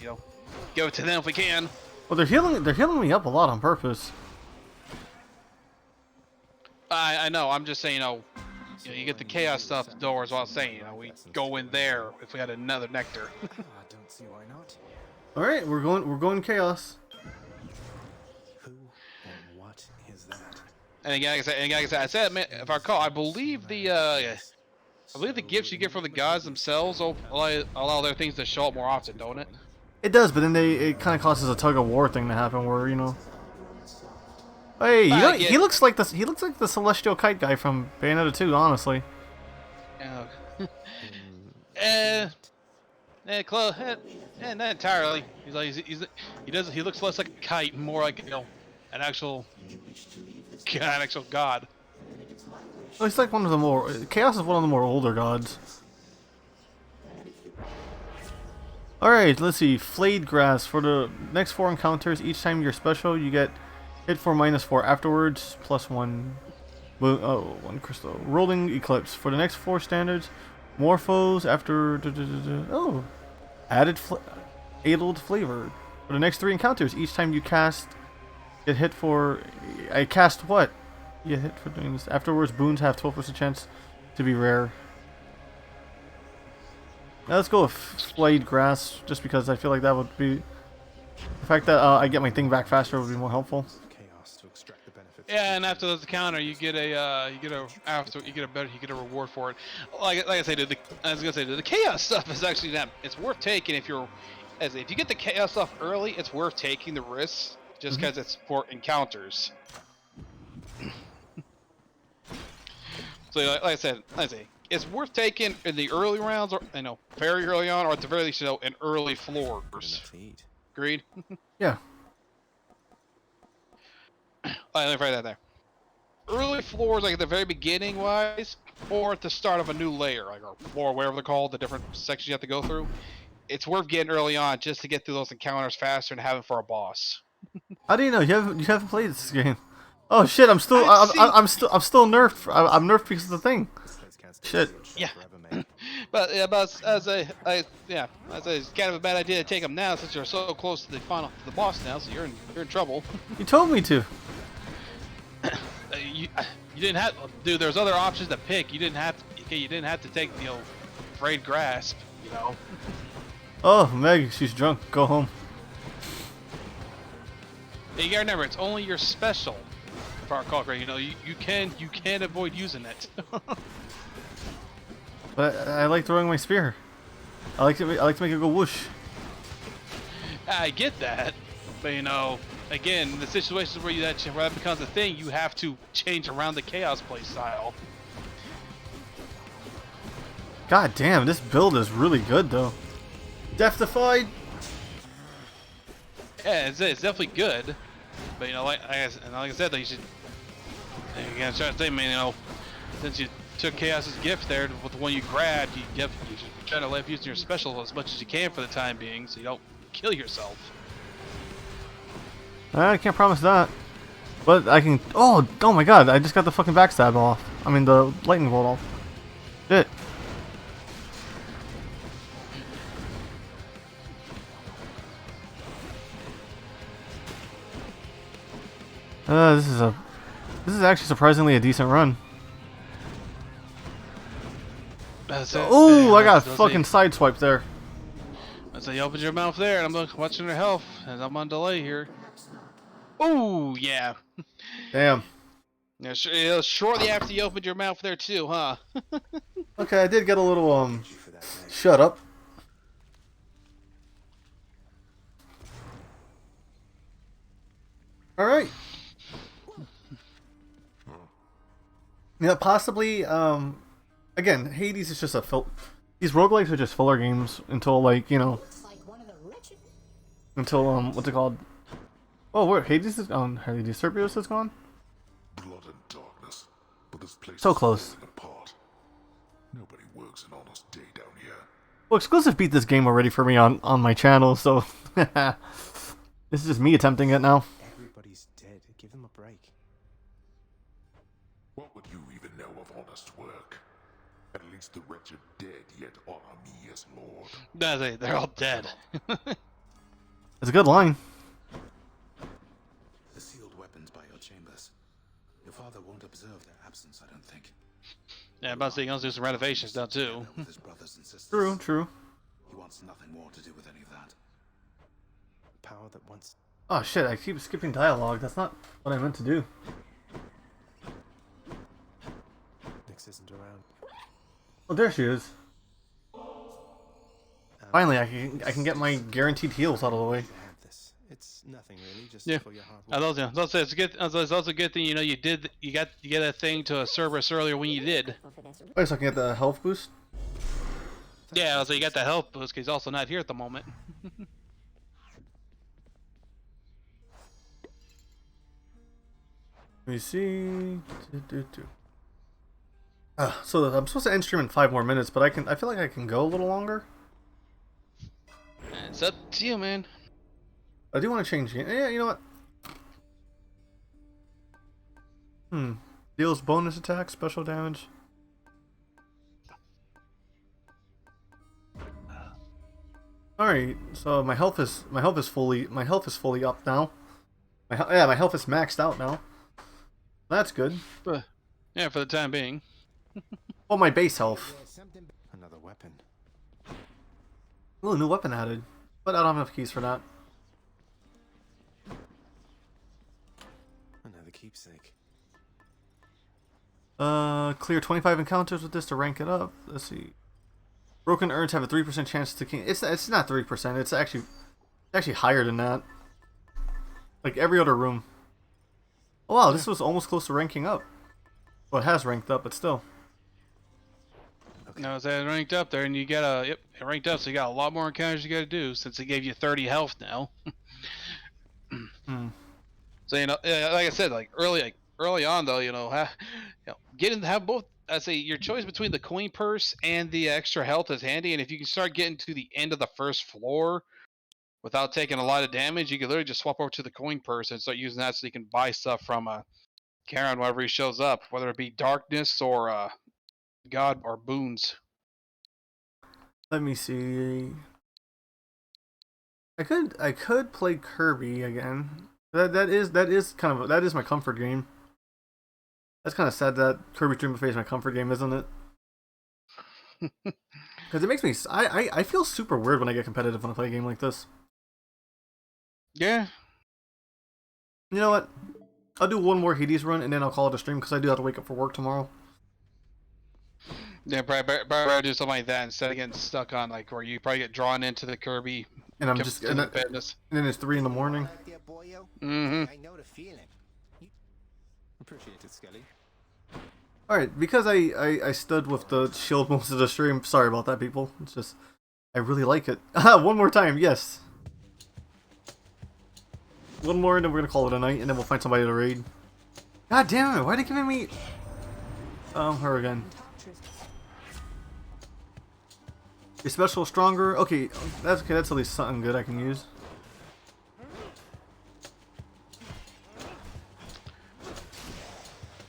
give it to them if we can. Well, they're healing me up a lot on purpose. I know. I'm just saying, you get the chaos stuff doors. While saying, we go in there if we had another nectar. I don't see why not. All right, we're going chaos. Who and what is that? And again, like I said, if I recall, I believe the gifts you get from the gods themselves will allow their things to show up more often, don't it? It does, but then it kind of causes a tug of war thing to happen, where Hey, he looks like this. He looks like the celestial kite guy from Bayonetta 2, honestly. Close. Not entirely. He looks less like a kite, more like an actual god. Oh, he's like one of the more. Chaos is one of the more older gods. All right, let's see. Flayed grass for the next 4 encounters. Each time you're special, you get hit for -4 afterwards, +1. Oh, 1 crystal. Rolling eclipse for the next 4 standards. More foes after. Oh, added addled flavor for the next 3 encounters. Each time you cast, get hit for. I cast what? You hit for doing this. Afterwards, boons have 12% chance to be rare. Now let's go with flayed grass, just because I feel like that would be. The fact that I get my thing back faster would be more helpful. Yeah, and after those encounter, you get a reward for it. Like I said, the chaos stuff is actually it's worth taking if you get the chaos stuff early. It's worth taking the risks just because it's for encounters. So like I say, it's worth taking in the early rounds, or very early on, or at the very least, in early floors. Agreed? Yeah. Let me write that there. Early floors, like at the very beginning wise, or at the start of a new layer, like or floor, whatever they're called, the different sections you have to go through. It's worth getting early on just to get through those encounters faster and have it for a boss. How do you know you haven't played this game? Oh shit! I'm still nerfed. I'm nerfed because of the thing. Shit. Yeah. But as it's kind of a bad idea to take them now since you're so close to the boss now. So you're in trouble. You told me to. You didn't have, dude. There's other options to pick. You didn't have to take frayed grasp. Oh, Meg, she's drunk. Go home. You gotta remember, it's only your special. If I recall correctly, you can avoid using it. But I like throwing my spear. I like to make it go whoosh. I get that, but you know, again, the situations where that becomes a thing, you have to change around the chaos play style. God damn, this build is really good though. Death-defied. Yeah, it's definitely good, but you know, like I said, though, you should. You gotta try to say, man, you know, since you took Chaos's gift there with the one you grabbed, you should try to let using your special as much as you can for the time being, so you don't kill yourself. I can't promise that, but I can. Oh my God! I just got the fucking backstab off. I mean the lightning bolt off. Shit. This is actually surprisingly a decent run. Oh, I got fucking sideswiped there. So you opened your mouth there, and I'm watching your health, and I'm on delay here. Oh yeah. Damn. Yeah, it was shortly after you opened your mouth there too, huh? Okay, I did get a little shut up. All right. Yeah, possibly. Again, Hades is just these roguelikes are just filler games until, like, you know, until what's it called? Oh, where Hades is gone? Hades Cerberus is gone. Blood and darkness, but this place So is close. falling apart. Nobody works an honest day down here. Well, Exclusive beat this game already for me on my channel, so this is just me attempting it now. Everybody's dead. Give them a break. What would you even know of honest work? At least the wretched dead yet honor me as Lord. No, they're all dead. It's a good line. The sealed weapons by your chambers. Your father won't observe their absence, I don't think. Yeah, I'm about to say, you're going to do some renovations now too. With his brothers and sisters. True, true. He wants nothing more to do with any of that. Power that once. Oh shit, I keep skipping dialogue. That's not what I meant to do. Nyx isn't around. Oh, there she is. Finally, I can get my guaranteed heals out of the way. It's nothing really, just Yeah, for your hard I work. was say it's good. It's also a good thing you know you get that thing to a Cerberus earlier when you did. Wait, so I can get the health boost? Yeah, so you got the health boost. 'Cause he's also not here at the moment. Let me see. So I'm supposed to end stream in 5 more minutes, but I feel like I can go a little longer. It's up to you, man. I do want to change it. Yeah, you know what? Deals bonus attack, special damage. All right, so my health is fully up now. My health is maxed out now. That's good. Yeah, for the time being. Oh, my base health. Another weapon. Ooh, new weapon added, but I don't have enough keys for that. Another keepsake. Clear 25 encounters with this to rank it up. Let's see. Broken urns have a 3% chance to king. It's not 3%. It's actually higher than that. Like every other room. Oh wow, this was almost close to ranking up. Well, it has ranked up, but still. No, it's ranked up there, and you got it ranked up, so you got a lot more encounters you got to do since it gave you 30 health now. So you know, like I said, like early on though, have both. I say your choice between the coin purse and the extra health is handy, and if you can start getting to the end of the first floor without taking a lot of damage, you can literally just swap over to the coin purse and start using that so you can buy stuff from Karen whenever he shows up, whether it be darkness or God or boons. Let me see. I could play Kirby again. That is my comfort game. That's kind of sad that Kirby Dream Buffet is my comfort game, isn't it? Because it makes me I feel super weird when I get competitive when I play a game like this. Yeah. You know what? I'll do one more Hades run and then I'll call it a stream because I do have to wake up for work tomorrow. Yeah, probably do something like that instead of getting stuck on like where you probably get drawn into the Kirby And I'm Kept just feeling and badness. then it's 3 in the morning. Back there, boyo? Mm-hmm. I know the feeling. Appreciate it, Skelly. All right, because I stood with the shield most of the stream. Sorry about that, people. It's just I really like it. One more time, yes. One more, and then we're gonna call it a night, and then we'll find somebody to raid. God damn it! Why are they giving me her again? Your special stronger. Okay, that's okay. That's at least something good I can use.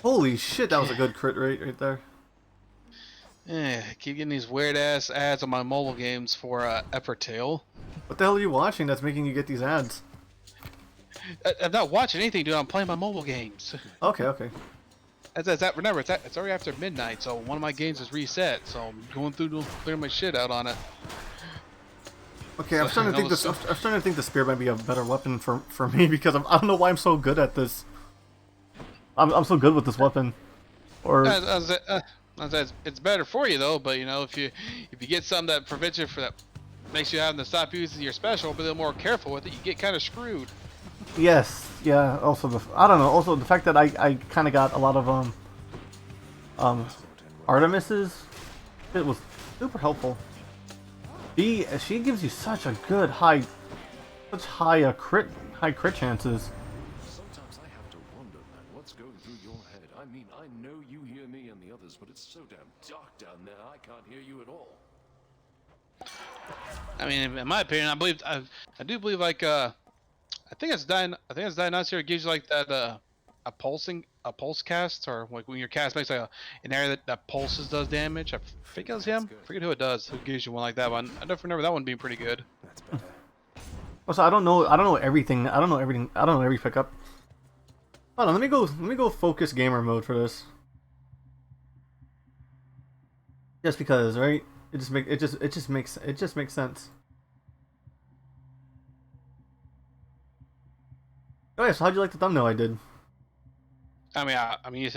Holy shit, that was a good crit rate right there. Yeah, keep getting these weird ass ads on my mobile games for Evertail. What the hell are you watching that's making you get these ads? I'm not watching anything, dude. I'm playing my mobile games. Okay, okay. Remember, it's already after midnight, so one of my games is reset. So I'm going through to clear my shit out on it. Okay, I'm starting to think this. I'm starting to think the spear might be a better weapon for me because I don't know why I'm so good at this. I'm so good with this weapon. Or it's better for you though. But you know, if you get something that prevents you makes you having to stop using your special, but they're more careful with it, you get kind of screwed. yes, yeah. Also, I don't know. Also, the fact that I kind of got a lot of Artemis's, it was super helpful. She gives you such a good high crit chances. Sometimes I have to wonder, man, what's going through your head. I mean, I know you hear me and the others, but it's so damn dark down there, I can't hear you at all. I mean, in my opinion, I do believe like I think it's Dionysus here. It gives you like that a pulse cast, or like when your cast makes like an area that pulses does damage. I think it was him. Forget who it does. Who gives you one like that one? I don't remember that one being pretty good. That's better. Also, I don't know everything. I don't know every pickup. Hold on, let me go focus gamer mode for this. Just because, right? It just makes sense. Oh yeah, so how'd you like the thumbnail I did? I mean,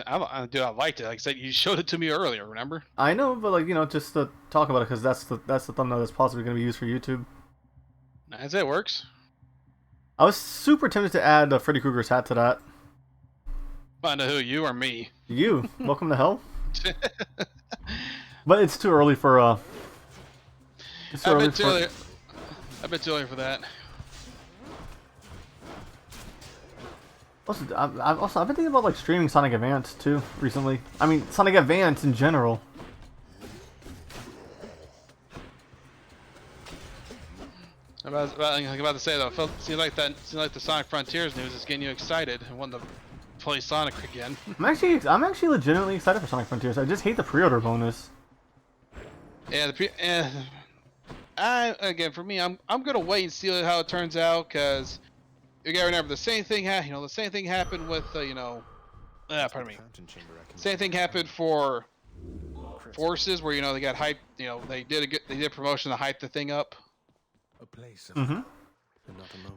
dude, I liked it. Like I said, you showed it to me earlier. Remember? I know, but like just to talk about it because that's the thumbnail that's possibly going to be used for YouTube. As it works. I was super tempted to add Freddy Krueger's hat to that. Find out who, you or me? You, welcome to hell. But it's too early for It's too early for... A bit too early for that. Also, I've been thinking about like streaming Sonic Advance too recently. I mean, Sonic Advance in general. I'm about to say though, seems like the Sonic Frontiers news is getting you excited and wanting to play Sonic again. I'm actually legitimately excited for Sonic Frontiers. I just hate the pre-order bonus. Yeah, again for me, I'm gonna wait and see how it turns out, because you gotta remember the same thing happened with pardon me. Same thing happened for Forces, where they got hyped. They did promotion to hype the thing up.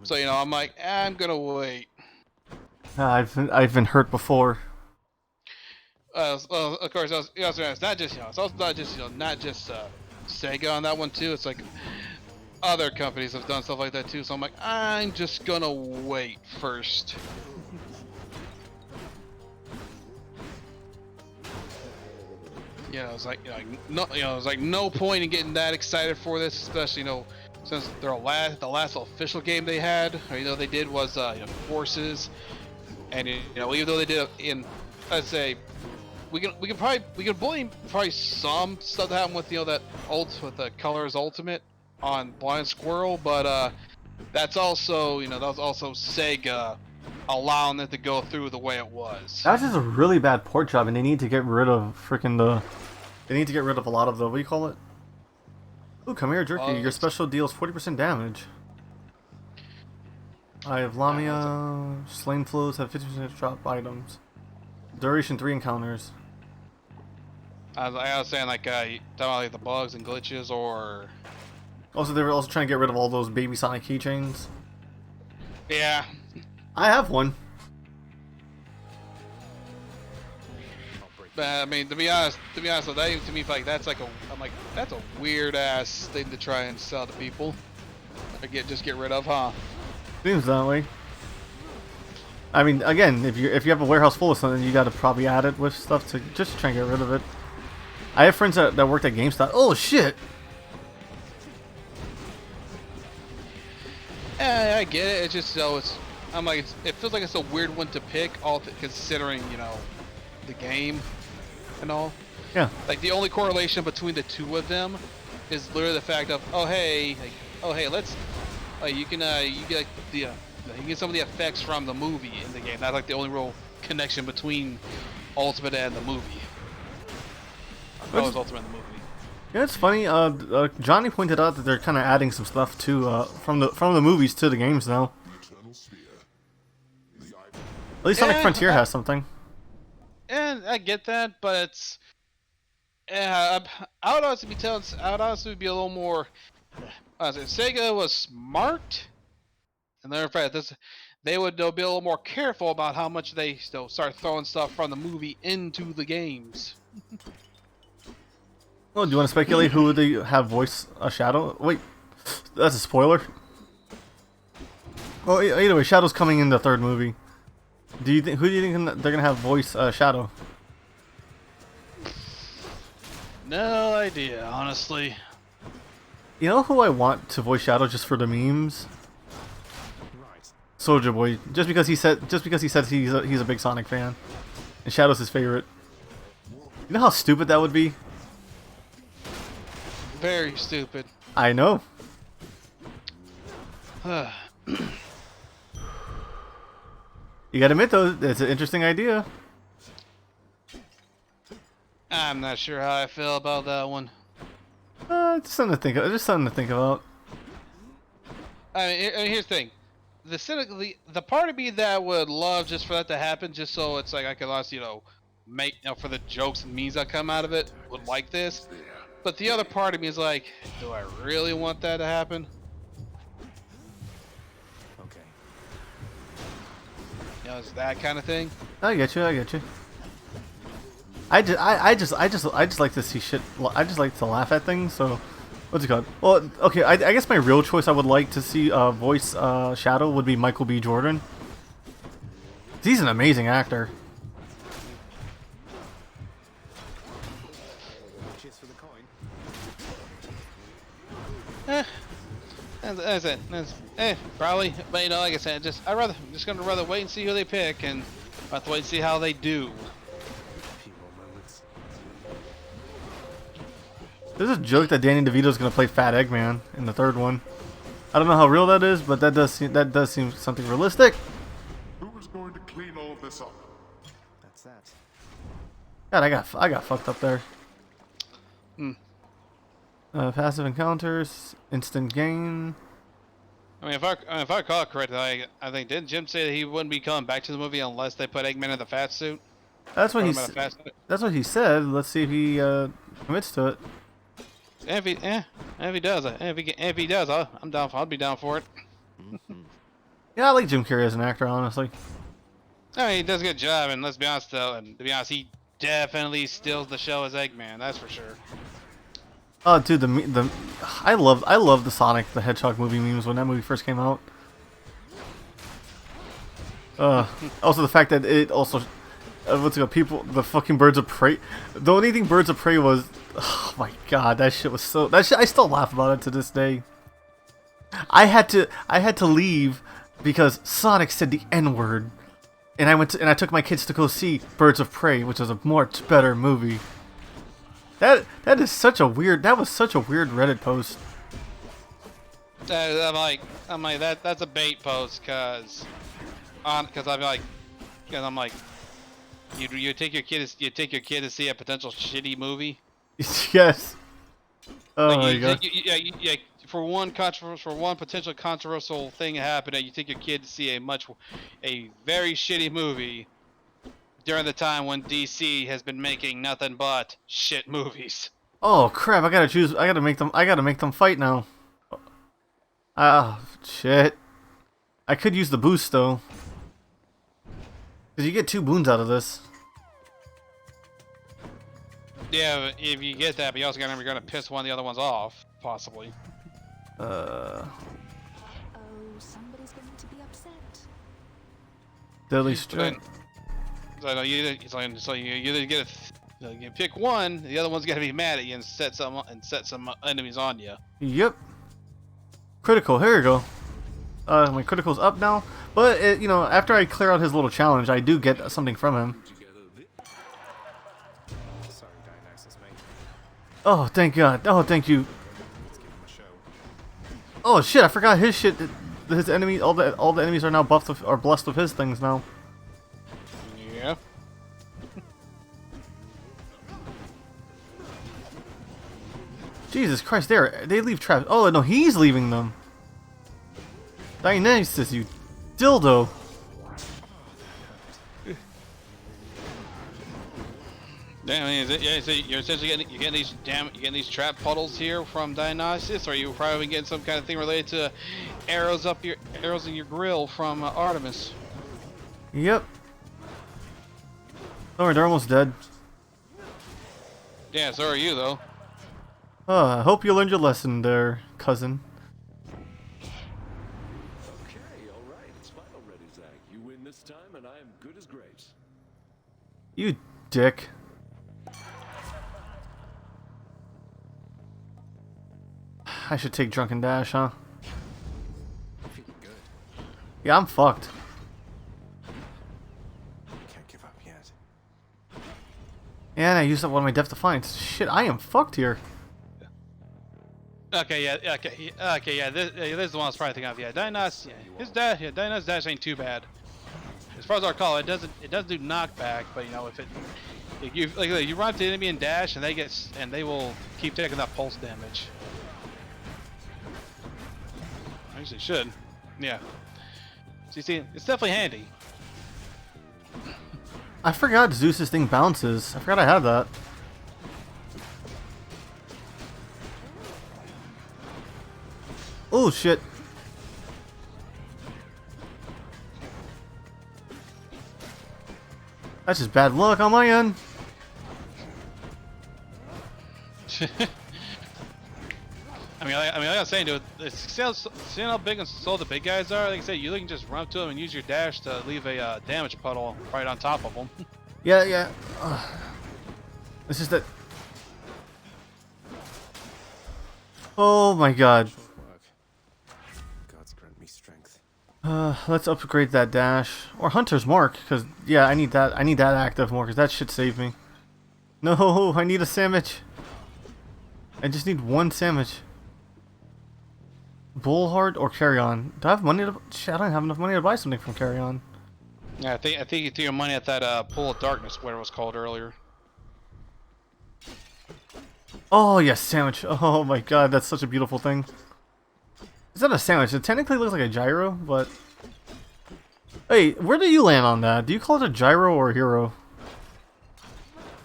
So I'm like, I'm gonna wait. I've been hurt before. Well, of course, it's not just it's also not just Sega on that one too. It's like other companies have done stuff like that too. So I'm like, I'm just gonna wait first. It's like no point in getting that excited for this, especially since the last official game they had, or they did was Forces, and even though they did in, let's say, we can blame probably some stuff that happened with with the Colors Ultimate on Blind Squirrel, but that's also that was also Sega allowing it to go through the way it was. That's just a really bad port job, and they need to get rid of They need to get rid of a lot of the, what do you call it? Ooh, come here, Jerky. Your special deals 40% damage. I have Lamia, Slain Flows have 50% drop items. Duration 3 encounters. I was saying like, talking about like the bugs and glitches, or... Also, they were also trying to get rid of all those Baby Sonic keychains. Yeah. I have one. I mean, to be honest, to me, like that's a weird ass thing to try and sell to people. just get rid of, huh? Seems that way. I mean, again, if you have a warehouse full of something, you got to probably add it with stuff to just try and get rid of it. I have friends that worked at GameStop. Oh shit! Yeah, I get it. It's just I'm like, it feels like it's a weird one to pick, considering the game and all. Yeah. Like the only correlation between the two of them is literally the fact of, oh hey, let's, you get like you get some of the effects from the movie in the game. That's like the only real connection between Ultimate and the movie. Ultimate and the movie. Yeah, it's funny. Johnny pointed out that they're kind of adding some stuff to from the movies to the games now. At least Sonic Frontier has something. And I get that, but it's. I would honestly be a little more. If Sega was smart, and in fact, they would be a little more careful about how much they still start throwing stuff from the movie into the games. Oh, do you want to speculate who would they have voice Shadow? Wait, that's a spoiler. Well, either way, Shadow's coming in the third movie. Who do you think they're gonna have voice Shadow? No idea, honestly. You know who I want to voice Shadow just for the memes? Soulja Boy, just because he said he's a big Sonic fan, and Shadow's his favorite. You know how stupid that would be? Very stupid. I know. You gotta admit though, it's an interesting idea. I'm not sure how I feel about that one. Just something to think of. Just something to think about. I mean, here's the thing: the part of me that would love just for that to happen, just so it's like I could honestly, make for the jokes and memes that come out of it, would like this. But the other part of me is like, do I really want that to happen? Okay. It's that kind of thing. I get you. I just like to see shit. I just like to laugh at things. So, what's it called? Well, okay. I guess my real choice I would like to see voice Shadow would be Michael B. Jordan. He's an amazing actor. Cheers for the coin. Probably. But like I said, I'm just gonna rather wait and see who they pick, and I have to wait and see how they do. There's a joke that Danny DeVito's gonna play Fat Eggman in the third one. I don't know how real that is, but that does seem something realistic. Who is going to clean all of this up? That's that. God, I got fucked up there. Passive encounters, instant gain. I mean, if I recall correctly, I think didn't Jim say that he wouldn't be coming back to the movie unless they put Eggman in the fat suit? That's what he said. Let's see if he commits to it. If he does, I'm down. I'll be down for it. Yeah, I like Jim Carrey as an actor, honestly. I mean, he does a good job, and let's be honest though, and to be honest, he definitely steals the show as Eggman. That's for sure. Oh, dude, I love the Sonic the Hedgehog movie memes when that movie first came out. Also the fact that it also, what's it called? People, the fucking Birds of Prey. The only thing Birds of Prey was, oh my god, that shit was so. That shit, I still laugh about it to this day. I had to leave because Sonic said the N-word, and I took my kids to go see Birds of Prey, which was a much better movie. That was such a weird Reddit post. I'm like that's a bait post, cause I'm like, you take your kid to see a potential shitty movie. Yes. Oh my god. For one potential controversial thing to happen, you take your kid to see a very shitty movie during the time when DC has been making nothing but shit movies. Oh crap! I gotta make them fight now. Ah, shit. I could use the boost though, because you get 2 boons out of this. Yeah, but if you get that, but you also you're gonna piss one of the other ones off, possibly. somebody's going to be upset. Deadly strength. So no, you either get you pick one, the other one's got to be mad at you and set some enemies on you. Yep. Critical. Here you go. My critical's up now, but it, you know, after I clear out his little challenge, I do get something from him. Sorry, Dionysus, mate. Oh, thank God. Oh, thank you. Let's give him a show. Oh shit! I forgot his shit. His enemy, all the enemies are now buffed with, or blessed with his things now. Yeah. Jesus Christ! They leave traps. Oh no, he's leaving them. Dionysus, you dildo. Damn, I mean, yeah, so you're essentially getting these trap puddles here from Dionysus, or you probably getting some kind of thing related to arrows in your grill from Artemis. Yep. Don't worry, they're almost dead. Yeah, so are you though. I hope you learned your lesson there, cousin. Okay, alright, it's fine already, Zach. You win this time, and I am good as grapes. You dick. I should take Drunken Dash, huh? Feeling good. Yeah, I'm fucked. Can't give up yet. And I used up one of my Depth Defiance. Shit, I am fucked here. Okay, yeah, okay, yeah. This is the one I was probably thinking of. Yeah, Dionysus. Yeah, Dionysus dash ain't too bad. As far as I recall, it does do knockback, but you know if you run up to the enemy and dash, and they will keep taking that pulse damage. Actually, should. Yeah. So you see, it's definitely handy. I forgot Zeus's thing bounces. I forgot I had that. Oh shit. That's just bad luck on my end. I mean, like I was saying, dude, seeing how big and slow the big guys are, like I said, you can just run up to them and use your dash to leave a damage puddle right on top of them. Yeah. It's just that. Oh my God. Gods grant me strength. Let's upgrade that dash or Hunter's Mark, because yeah, I need that. I need that active more, because that should save me. No, I need a sandwich. I just need one sandwich. Bullheart or Carry On? Do I have money to? Shit, I don't have enough money to buy something from Carry On. Yeah, I think you threw your money at that Pool of Darkness, whatever it was called earlier. Oh yes, sandwich. Oh my God, that's such a beautiful thing. Is that a sandwich? It technically looks like a gyro, but hey, where do you land on that? Do you call it a gyro or a hero?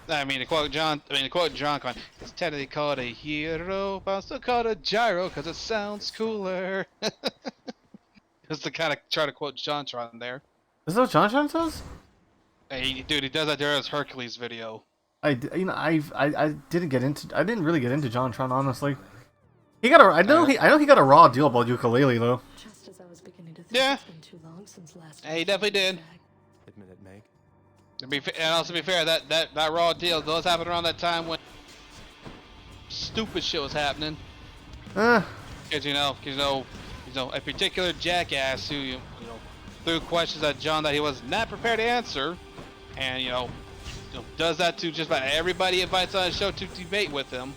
I mean, to quote John, it's technically called a hero, but I'll still call it a gyro because it sounds cooler. Just to kind of try to quote JonTron there. Is that what JonTron says? Hey, dude, he does that there in his Hercules video. I didn't really get into JonTron, honestly. He got a I know he got a raw deal about ukulele though. Just as I was beginning to think Yeah. it's been too long since last Hey, he definitely did. Admit it, Meg. And also to be fair, that raw deal does happen around that time when stupid shit was happening. Because you know, a particular jackass who threw questions at John that he was not prepared to answer, and does that to just about everybody he invites on his show to debate with him.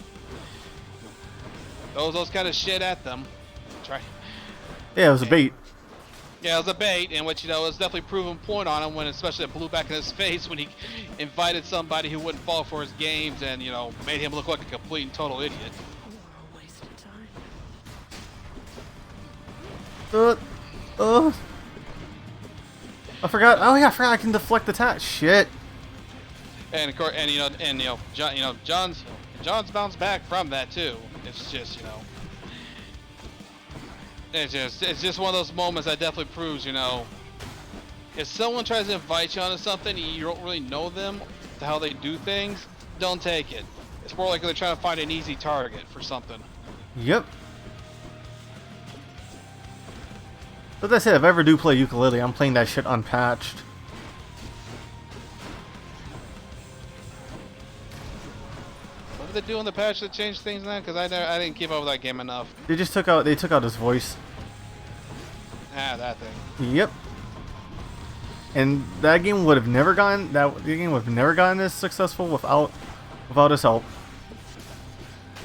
Those kind of shit at them. Try. Yeah, it was a bait. Yeah, it was a bait, and which it was definitely proven point on him when, especially it blew back in his face when he invited somebody who wouldn't fall for his games and made him look like a complete and total idiot. a waste of I time. forgot. Oh yeah, I forgot I can deflect the attack. Shit. And of course, John's bounced back from that too. It's just it's just one of those moments that definitely proves if someone tries to invite you onto something and you don't really know them, how they do things, don't take it. It's more like they're trying to find an easy target for something. Yep. But that's it. If I ever do play ukulele, I'm playing that shit unpatched. What did they do on the patch to change things now? Because I didn't keep up with that game enough. They just took out his voice. Ah, that thing. Yep. And that game would have never gotten this successful without his help.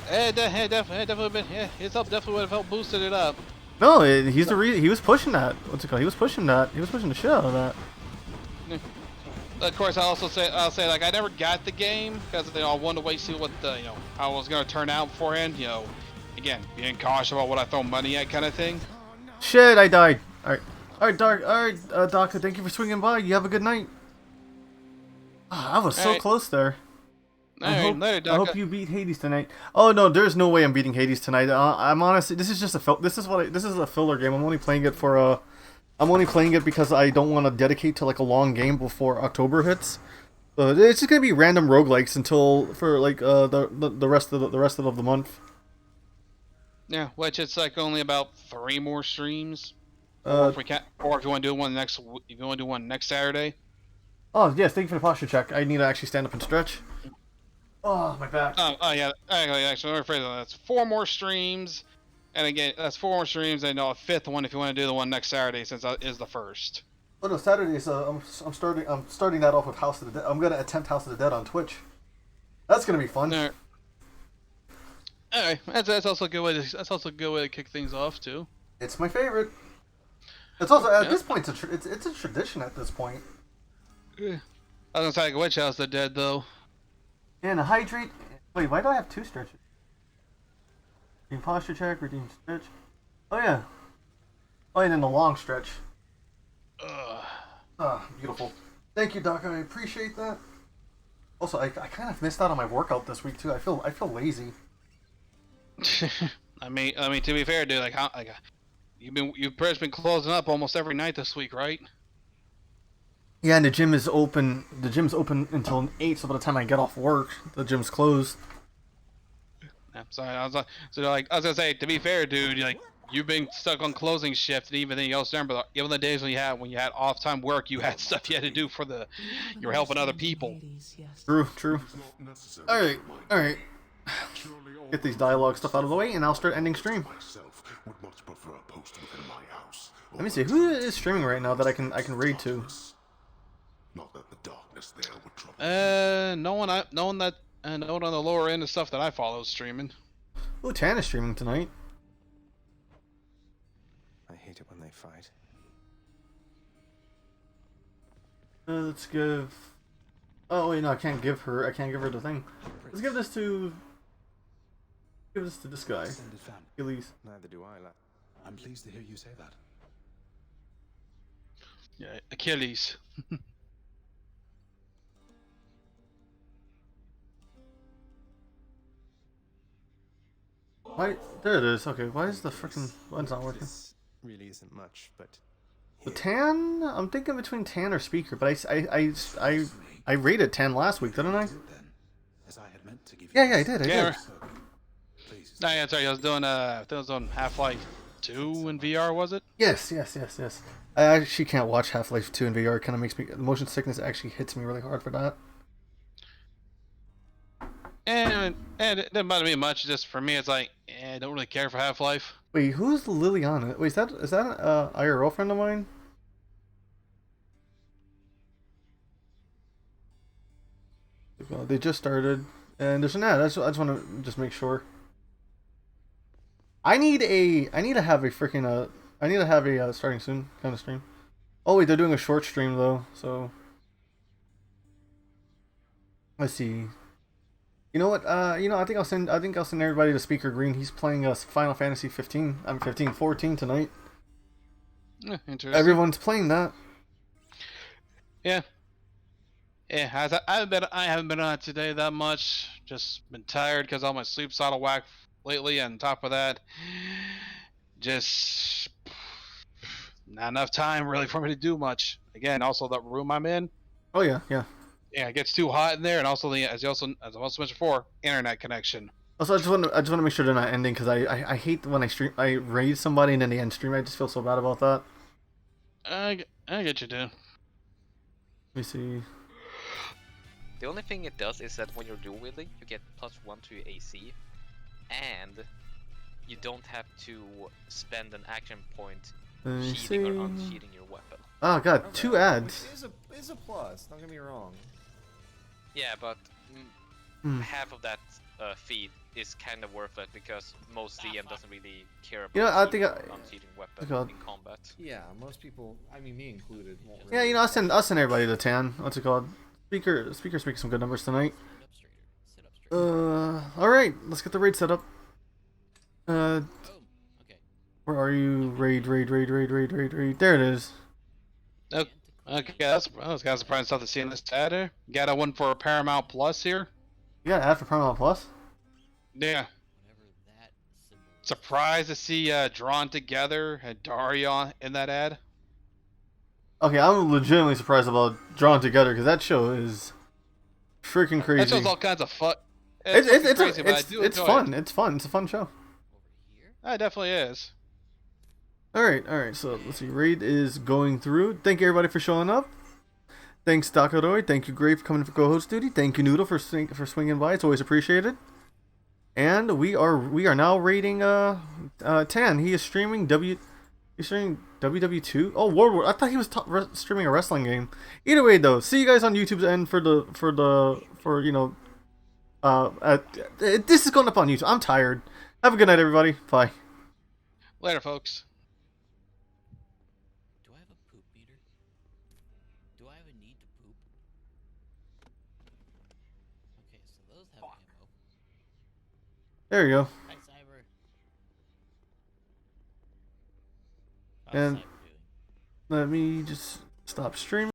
Definitely been. Yeah, his help definitely would have helped boosted it up. No, he's the reason. He was pushing that. What's it called? He was pushing that. He was pushing the shit out of that. Of course, I'll say like I never got the game because I wanted to wait to see what how it was gonna turn out beforehand. Again, being cautious about what I throw money at, kind of thing. Shit, I died. All right, Doctor. Thank you for swinging by. You have a good night. I was so close there. I hope you beat Hades tonight. Oh no, there's no way I'm beating Hades tonight. I'm honestly, this is just this is a filler game. I'm only playing it for I'm only playing it because I don't want to dedicate to like a long game before October hits. It's just gonna be random roguelikes for like the rest of the month. Yeah, which it's like only about 3 more streams. Or if you want to do one next Saturday. Oh yes, thank you for the posture check. I need to actually stand up and stretch. Oh, my back. Oh yeah, actually, I'm afraid that's 4 more streams, and again, that's 4 more streams, and a 5th one if you want to do the one next Saturday, since that is the first. Oh no, Saturdays. I'm starting that off with House of the Dead. I'm gonna attempt House of the Dead on Twitch. That's gonna be fun. Alright, that's also a good way to kick things off too. It's my favorite. It's also at this point it's a tradition at this point. Yeah. I was gonna say Witch House of the Dead though. And a hydrate. Wait, why do I have 2 stretches? Redeem posture check, redeem stretch. Oh yeah. Oh, and then the long stretch. Beautiful. Thank you, Doc. I appreciate that. Also, I kind of missed out on my workout this week too. I feel lazy. I mean, to be fair, dude, you've pretty much been closing up almost every night this week, right? Yeah, and the gym is open. The gym's open until 8, so by the time I get off work, the gym's closed. I'm sorry. I was gonna say, to be fair, dude, you've been stuck on closing shift, and even then, you also remember even the days when you had off time work, you had stuff you had to do you were helping other people. True. All right. Get these dialogue stuff out of the way, and I'll start ending stream. Let me see who is streaming right now that I can raid to. Not that the darkness there would trouble no one on the lower end of stuff that I follow is streaming. Ooh, Tan is streaming tonight. I hate it when they fight. Let's give. Oh wait, no, I can't give her the thing. Let's give this to. Give this to this guy. Achilles. Neither do I. I'm pleased to hear you say that. Yeah, Achilles. Why? There it is. Okay, why is the freaking button's not working? This really isn't much, but the Tan? I'm thinking between Tan or Speaker, but I rated Tan last week, didn't I? Yeah, I did. Yeah, sorry. I was doing Half-Life 2 in VR, was it? Yes. I actually can't watch Half-Life 2 in VR. It kind of makes me motion sickness. Actually hits me really hard for that. And it didn't bother me much. Just for me, it's like, I don't really care for Half-Life. Wait, who's Liliana? Wait, is that an IRL friend of mine? They just started, and there's an ad. I just want to just make sure. I need to have a starting soon kind of stream. Oh wait, they're doing a short stream though, so let's see. You know what? I think I'll send everybody to Speaker Green. He's playing Final Fantasy 14 tonight. Interesting. Everyone's playing that. Yeah. I haven't been on it today that much. Just been tired because all my sleep's out of whack lately, and on top of that, just not enough time really for me to do much. Again, also the room I'm in. Oh yeah. Yeah, it gets too hot in there, and also as I also mentioned before, internet connection. Also, I just want to make sure they're not ending because I hate when I raid somebody and then they end stream. I just feel so bad about that. I get you, dude. Let me see. The only thing it does is that when you're dual wielding, you get +1 to AC, and you don't have to spend an action point sheathing or unsheathing your weapon. Oh god, Okay, 2 ads. Which is a plus, don't get me wrong. Yeah, but half of that feat is kind of worth it because most DM doesn't really care about I think unsheathing weapon in combat. Yeah, most people, I mean me included, won't Yeah, really I'll send everybody to Tan. What's it called? Speaker's making some good numbers tonight. Alright, let's get the raid set up. Where are you? Raid. There it is. Okay, I was kind of surprised not to see this adder. Got a one for Paramount Plus here. You got an ad for Paramount Plus? Yeah. Surprised to see Drawn Together and Daria in that ad. Okay, I'm legitimately surprised about Drawn Together because that show is freaking crazy. That show's all kinds of fun. It's crazy, but I do it's enjoy fun. it. It's fun. It's a fun show. It definitely is. Alright, so let's see. Raid is going through. Thank you everybody for showing up. Thanks Dakadoi. Thank you Gray for coming for co-host duty. Thank you Noodle for swinging by. It's always appreciated. And we are now raiding Tan. He is streaming He's streaming WW2. Oh, World War. I thought he was streaming a wrestling game. Either way, though, see you guys on YouTube's end this is going up on YouTube. I'm tired. Have a good night, everybody. Bye. Later, folks. Do I have a poop meter? Do I have a need to poop? Okay, so those have ammo. There you go. Hi, Cyber. And let me just stop streaming.